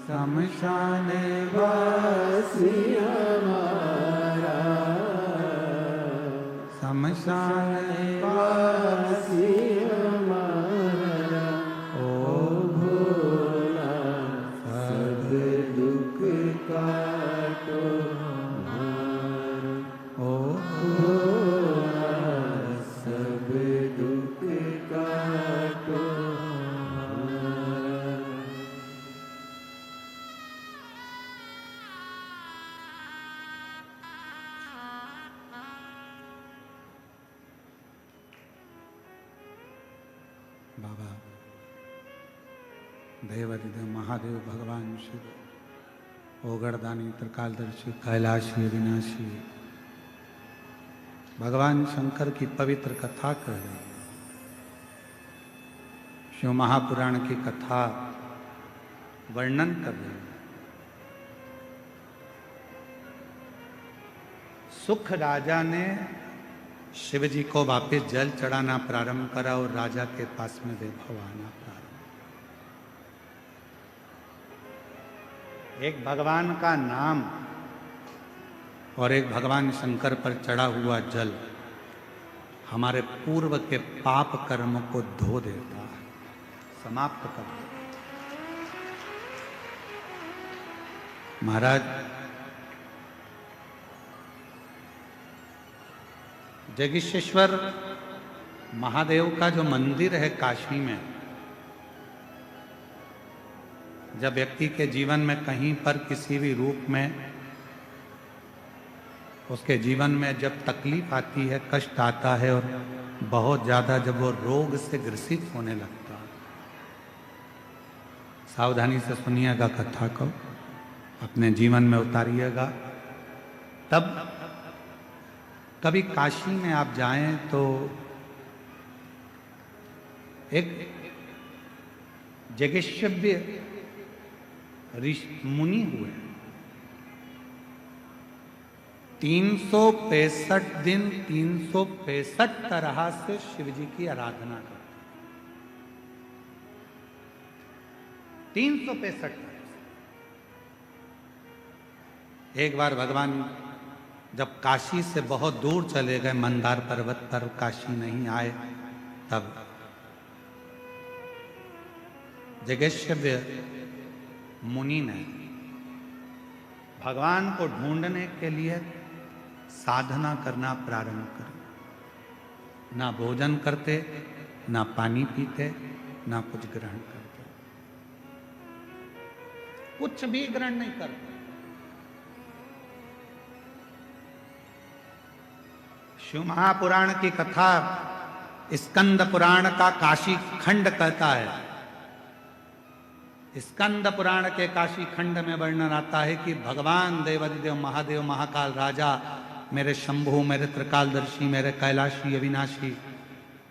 शमशान वासी हमारा शमशान वासी हमारा ओ भोला सब दुख काटो हमारा ओ भोला सब दुख काटो हमारा। बाबा देवाधिदेव महादेव भगवान शिव ओगड़दानी त्रिकालदर्शी कैलाशी विनाशी भगवान शंकर की पवित्र कथा कर रहे हैं। शिव महापुराण की कथा वर्णन कर रहे हैं। सुख राजा ने शिव जी को वापिस जल चढ़ाना प्रारंभ करा और राजा के पास में वैभव आना प्रारंभ। एक भगवान का नाम और एक भगवान शंकर पर चढ़ा हुआ जल हमारे पूर्व के पाप कर्म को धो देता है, समाप्त कर देता है। महाराज, जगदीशेश्वर महादेव का जो मंदिर है काशी में, जब व्यक्ति के जीवन में कहीं पर किसी भी रूप में उसके जीवन में जब तकलीफ आती है, कष्ट आता है और बहुत ज्यादा जब वो रोग से ग्रसित होने लगता है, सावधानी से सुनिएगा कथा को, अपने जीवन में उतारिएगा। तब कभी काशी में आप जाएं तो एक जगेश्वव्य मुनि हुए, 365 दिन 365 तरह से शिव जी की आराधना करते, 365। एक बार भगवान जब काशी से बहुत दूर चले गए, मंदार पर्वत पर काशी नहीं आए, तब जगेश्वव्य मुनि ने भगवान को ढूंढने के लिए साधना करना प्रारंभ कर। ना भोजन करते, ना पानी पीते, ना कुछ ग्रहण करते, कुछ भी ग्रहण नहीं करते। शिव महापुराण की कथा स्कंद पुराण का काशी खंड कहता है। स्कंद पुराण के काशी खंड में वर्णन आता है कि भगवान देवादिदेव महादेव महाकाल राजा, मेरे शंभु, मेरे त्रिकालदर्शी, मेरे कैलाशी अविनाशी,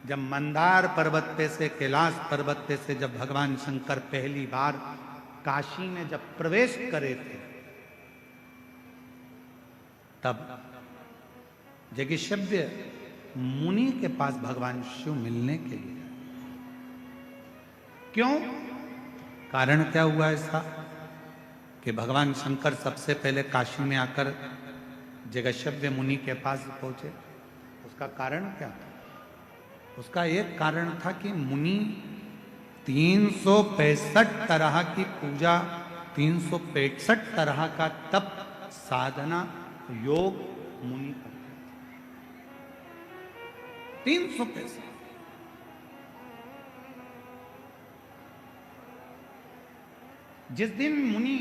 जब मंदार पर्वत पे से, कैलाश पर्वत पे से जब भगवान शंकर पहली बार काशी में जब प्रवेश करे थे, तब जगेश्वव्य मुनि के पास भगवान शिव मिलने के लिए। क्यों? कारण क्या हुआ ऐसा कि भगवान शंकर सबसे पहले काशी में आकर जगेश्वव्य मुनि के पास पहुंचे? उसका कारण क्या था? उसका एक कारण था कि मुनि 365 तरह की पूजा, 365 तरह का तप, साधना, योग मुनि करते, 365। जिस दिन मुनि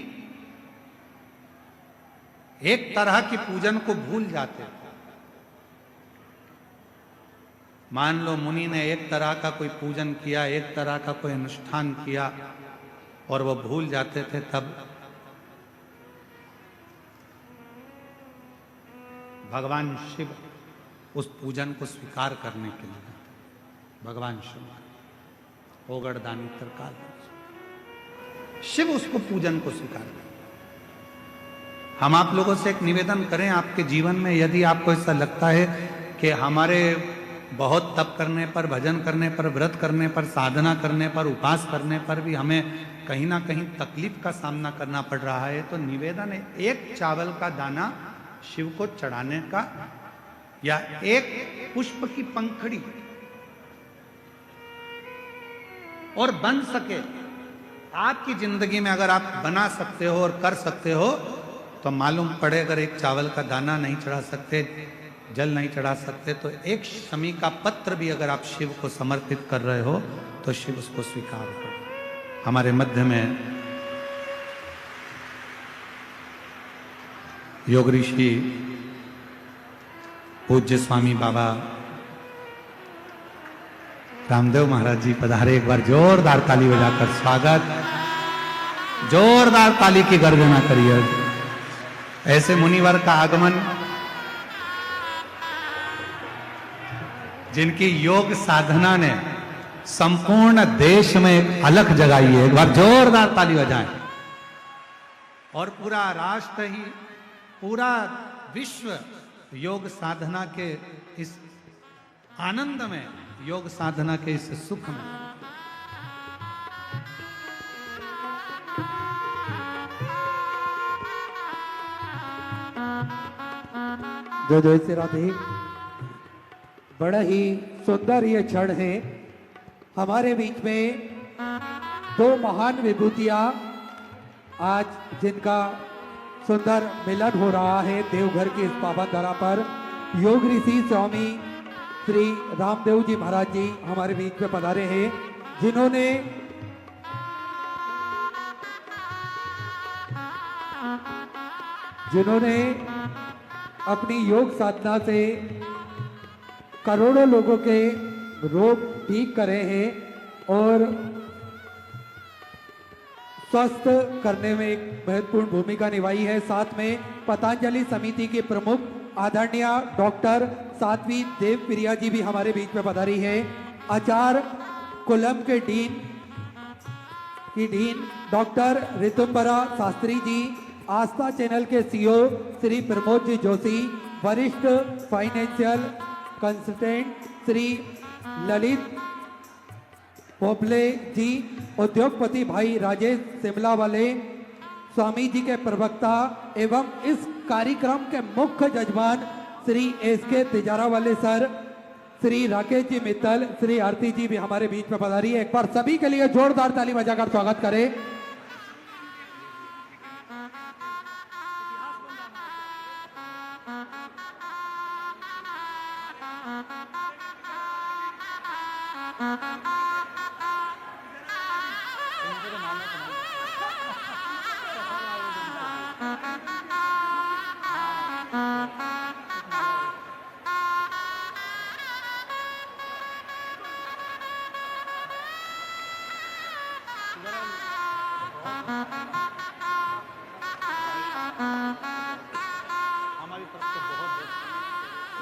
एक तरह की पूजन को भूल जाते थे, मान लो मुनि ने एक तरह का कोई पूजन किया, एक तरह का कोई अनुष्ठान किया और वो भूल जाते थे, तब भगवान शिव उस पूजन को स्वीकार करने के लिए, भगवान शिव ओगड़दानी त्रिकाल शिव उसको पूजन को स्वीकार करें। हम आप लोगों से एक निवेदन करें, आपके जीवन में यदि आपको ऐसा लगता है कि हमारे बहुत तप करने पर, भजन करने पर, व्रत करने पर, साधना करने पर, उपास करने पर भी हमें कहीं ना कहीं तकलीफ का सामना करना पड़ रहा है, तो निवेदन है, एक चावल का दाना शिव को चढ़ाने का, या एक पुष्प की पंखड़ी, और बन सके आपकी जिंदगी में अगर आप बना सकते हो और कर सकते हो, तो मालूम पड़े अगर एक चावल का दाना नहीं चढ़ा सकते, जल नहीं चढ़ा सकते, तो एक शमी का पत्र भी अगर आप शिव को समर्पित कर रहे हो तो शिव उसको स्वीकार करो। हमारे मध्य में योग ऋषि पूज्य स्वामी बाबा रामदेव महाराज जी पधारे। एक बार जोरदार ताली बजाकर स्वागत, जोरदार ताली की गर्जना करिए। ऐसे मुनिवर का आगमन, जिनकी योग साधना ने संपूर्ण देश में एक अलख जगाई है, एक बार जोरदार ताली बजाएं। और पूरा राष्ट्र ही, पूरा विश्व योग साधना के इस आनंद में, योग साधना के इस सुख में। जय जय श्री राधे। बड़ा ही सुंदर ये क्षण है। हमारे बीच में दो महान विभूतियां आज जिनका सुंदर मिलन हो रहा है देवघर की इस पावन धरा पर, योग ऋषि स्वामी श्री रामदेव जी महाराज जी हमारे बीच में पधारे हैं, जिन्होंने अपनी योग साधना से करोड़ों लोगों के रोग ठीक करे हैं और स्वस्थ करने में एक महत्वपूर्ण भूमिका निभाई है। साथ में पतंजलि समिति के प्रमुख आदरणीय डॉक्टर साध्वी देव प्रिया जी भी हमारे बीच में पधारी है। आचार्य कुलम के डीन डॉक्टर ऋतुम्बरा शास्त्री जी, आस्था चैनल के सीईओ श्री प्रमोद जी जोशी, वरिष्ठ फाइनेंशियल कंसल्टेंट श्री ललित पोपले जी, उद्योगपति भाई राजेश शिमला वाले, स्वामी जी के प्रवक्ता एवं इस कार्यक्रम के मुख्य जजमान श्री एसके तिजारा वाले सर, श्री राकेश जी मित्तल, श्री आरती जी भी हमारे बीच में पधारी है। एक बार सभी के लिए जोरदार ताली बजाकर स्वागत करें।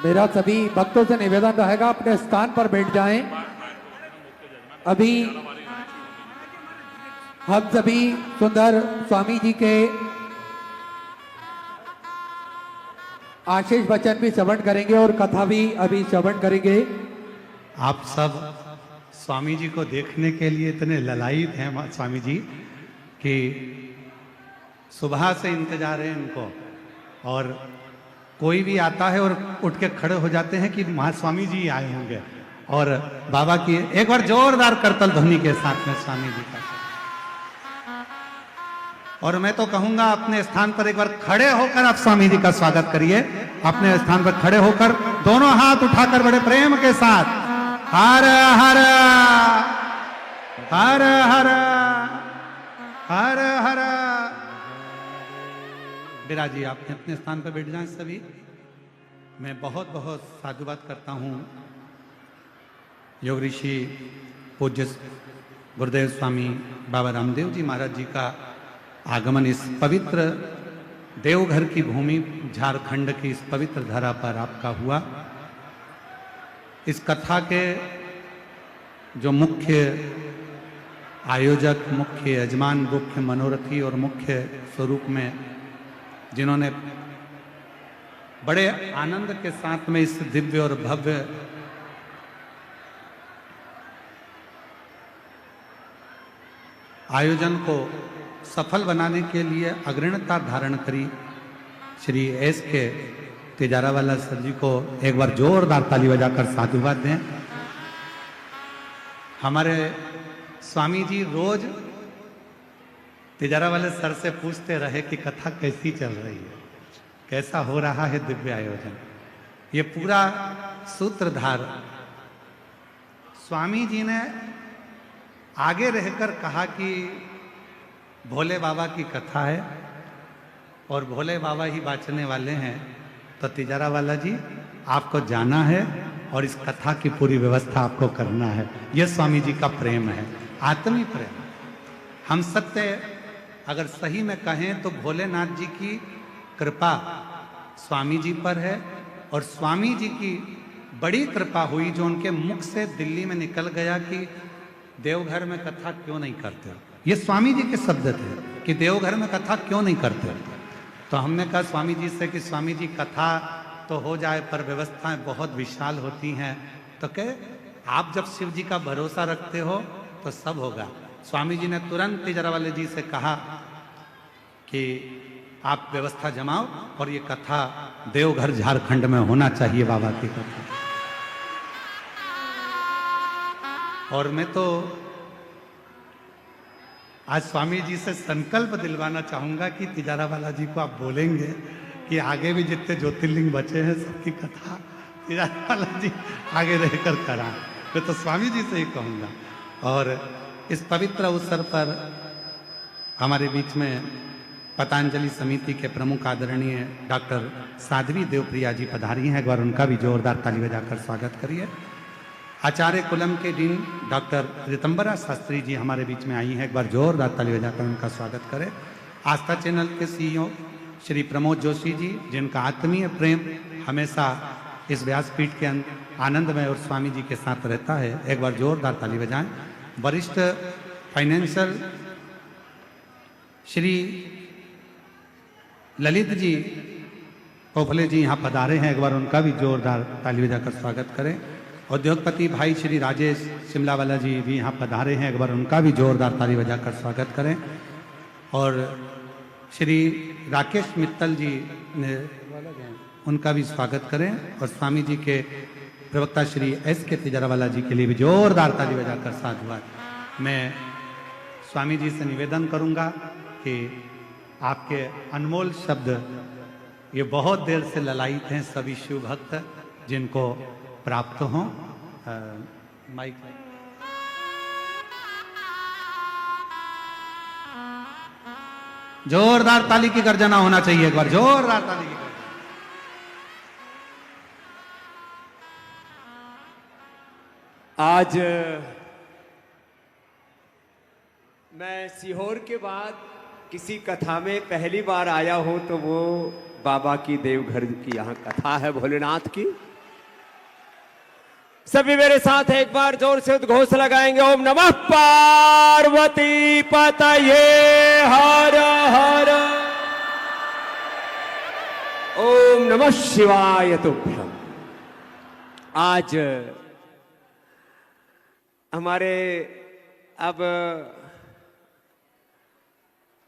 मेरा सभी भक्तों से निवेदन रहेगा अपने स्थान पर बैठ जाएं। अभी हम सभी सुंदर स्वामी जी के आशीष वचन भी श्रवण करेंगे और कथा भी अभी श्रवण करेंगे। आप सब स्वामी जी को देखने के लिए इतने ललायित हैं स्वामी जी कि सुबह से इंतजार है इनको, और कोई भी आता है और उठ के खड़े हो जाते हैं कि महास्वामी जी आए होंगे, और बाबा की एक बार जोरदार करतल ध्वनि के साथ में स्वामी जी का। और मैं तो कहूंगा अपने स्थान पर एक बार खड़े होकर आप स्वामी जी का स्वागत करिए। अपने स्थान पर खड़े होकर दोनों हाथ उठाकर बड़े प्रेम के साथ हर हर हर हर हर हर। बिराजी आप अपने स्थान पर बैठ जाएं सभी। मैं बहुत बहुत साधुवाद करता हूँ योग ऋषि पूज्य गुरुदेव स्वामी बाबा रामदेव जी महाराज जी का आगमन इस पवित्र देवघर की भूमि झारखंड की इस पवित्र धरा पर आपका हुआ। इस कथा के जो मुख्य आयोजक, मुख्य यजमान, मुख्य मनोरथी और मुख्य स्वरूप में जिन्होंने बड़े आनंद के साथ में इस दिव्य और भव्य आयोजन को सफल बनाने के लिए अग्रणता धारण करी, श्री एस के तिजारा वाला सर जी को एक बार जोरदार ताली बजाकर साधुवाद दें। हमारे स्वामी जी रोज तिजारा वाले सर से पूछते रहे कि कथा कैसी चल रही है, कैसा हो रहा है दिव्य आयोजन। ये पूरा सूत्रधार स्वामी जी ने आगे रहकर कहा कि भोले बाबा की कथा है और भोले बाबा ही बाँचने वाले हैं, तो तिजारा वाला जी आपको जाना है और इस कथा की पूरी व्यवस्था आपको करना है। यह स्वामी जी का प्रेम है, आत्मी प्रेम। हम सत्य अगर सही में कहें तो भोलेनाथ जी की कृपा स्वामी जी पर है, और स्वामी जी की बड़ी कृपा हुई जो उनके मुख से दिल्ली में निकल गया कि देवघर में कथा क्यों नहीं करते। ये स्वामी जी के शब्द थे कि देवघर में कथा क्यों नहीं करते। तो हमने कहा स्वामी जी से कि स्वामी जी कथा तो हो जाए पर व्यवस्थाएं बहुत विशाल होती हैं। तो कहे आप जब शिव जी का भरोसा रखते हो तो सब होगा। स्वामी जी ने तुरंत तिजारा वाले जी से कहा कि आप व्यवस्था जमाओ और ये कथा देवघर झारखंड में होना चाहिए बाबा की कथा। और मैं तो आज स्वामी जी से संकल्प दिलवाना चाहूंगा कि तिजारा वाला जी को आप बोलेंगे कि आगे भी जितने ज्योतिर्लिंग बचे हैं सबकी कथा तिजारा वाला जी आगे रहकर कराएं। मैं तो स्वामी जी से ही कहूंगा। और इस पवित्र अवसर पर हमारे बीच में पतंजलि समिति के प्रमुख आदरणीय डॉक्टर साध्वी देवप्रिया जी पधारी हैं। एक बार उनका भी जोरदार ताली बजाकर स्वागत करिए। आचार्य कुलम के डीन डॉक्टर रितंबरा शास्त्री जी हमारे बीच में आई हैं। एक बार जोरदार ताली बजाकर उनका स्वागत करें। आस्था चैनल के सीईओ श्री प्रमोद जोशी जी, जिनका आत्मीय प्रेम हमेशा इस व्यासपीठ के आनंदमय और स्वामी जी के साथ रहता है। एक बार जोरदार ताली बजाएं। वरिष्ठ फाइनेंशियल श्री ललित जी पोफले जी यहाँ पधारे हैं। एक बार उनका भी जोरदार ताली बजाकर स्वागत करें। उद्योगपति भाई श्री राजेश शिमलावाला जी भी यहाँ पधारे हैं। एक बार उनका भी जोरदार ताली बजाकर स्वागत करें। और श्री राकेश मित्तल जी ने उनका भी स्वागत करें। और स्वामी जी के प्रवक्ता श्री एस के तिजारावाला जी के लिए भी जोरदार ताली बजाकर साधुवाद। मैं स्वामी जी से निवेदन करूंगा कि आपके अनमोल शब्द ये बहुत देर से ललायित हैं सभी शिव भक्त जिनको प्राप्त हों। माइक जोरदार ताली की गर्जना होना चाहिए। एक बार जोरदार ताली की गर्जना। आज मैं सीहोर के बाद किसी कथा में पहली बार आया हूं तो वो बाबा की देवघर की यहाँ कथा है भोलेनाथ की। सभी मेरे साथ एक बार जोर से उद्घोष लगाएंगे। ओम नमः पार्वती पतये हर हर। ओम नमः शिवाय तुभ्यम। आज हमारे अब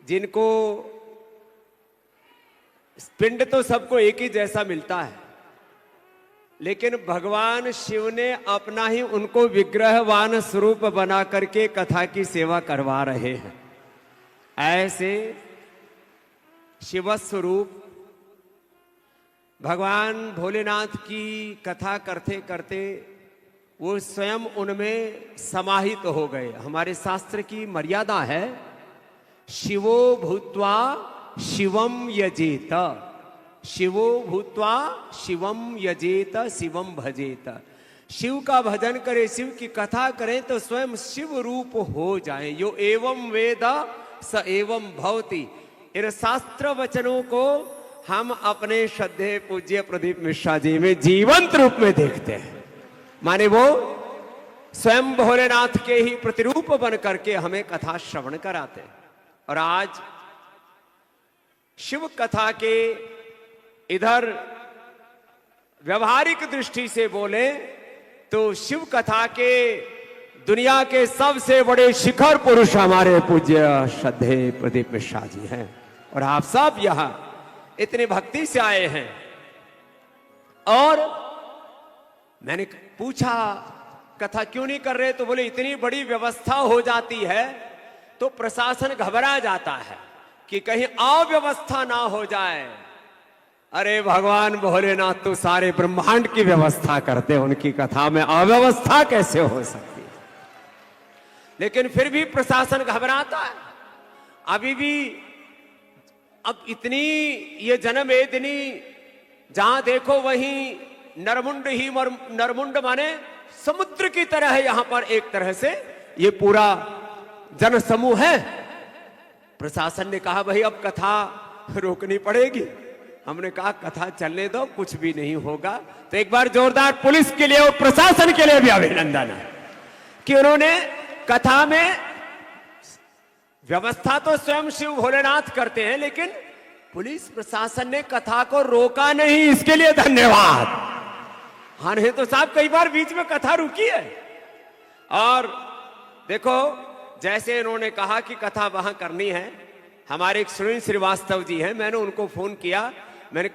जिनको पिंड तो सबको एक ही जैसा मिलता है, लेकिन भगवान शिव ने अपना ही उनको विग्रहवान स्वरूप बना करके कथा की सेवा करवा रहे हैं। ऐसे शिव स्वरूप भगवान भोलेनाथ की कथा करते करते वो स्वयं उनमें समाहित हो गए। हमारे शास्त्र की मर्यादा है शिवो भूत्वा शिवम यजेत, शिवो भूत्वा शिवम यजेत शिवम भजेत। शिव का भजन करें, शिव की कथा करें तो स्वयं शिव रूप हो जाएं। यो एवं वेद स एवं भवति। इन शास्त्र वचनों को हम अपने श्रद्धेय पूज्य प्रदीप मिश्रा जी में जीवंत रूप में देखते हैं। माने वो स्वयं भोलेनाथ के ही प्रतिरूप बन करके हमें कथा श्रवण कराते हैं। और आज शिव कथा के इधर व्यवहारिक दृष्टि से बोले तो शिव कथा के दुनिया के सबसे बड़े शिखर पुरुष हमारे पूज्य श्रद्धेय प्रदीप मिश्रा जी हैं। और आप सब यहां इतनी भक्ति से आए हैं। और मैंने पूछा कथा क्यों नहीं कर रहे, तो बोले इतनी बड़ी व्यवस्था हो जाती है तो प्रशासन घबरा जाता है कि कहीं अव्यवस्था ना हो जाए। अरे भगवान भोलेनाथ तो सारे ब्रह्मांड की व्यवस्था करते हैं, उनकी कथा में अव्यवस्था कैसे हो सकती है। लेकिन फिर भी प्रशासन घबराता है। अभी भी अब इतनी ये जन्म वेदनी जहां देखो वहीं नरमुंड ही नरमुंड माने समुद्र की तरह है। यहां पर एक तरह से ये पूरा जन समूह है। प्रशासन ने कहा भाई अब कथा रोकनी पड़ेगी। हमने कहा कथा चलने दो, कुछ भी नहीं होगा। तो एक बार जोरदार पुलिस के लिए और प्रशासन के लिए भी अभिनंदन है कि उन्होंने कथा में व्यवस्था तो स्वयं शिव भोलेनाथ करते हैं, लेकिन पुलिस प्रशासन ने कथा को रोका नहीं। इसके लिए धन्यवाद। हाँ, नहीं तो साहब कई बार बीच में कथा रुकी है। और देखो जैसे इन्होंने कहा कि कथा वहां करनी है, हमारे एक सुनील श्रीवास्तव जी हैं, मैंने उनको फोन किया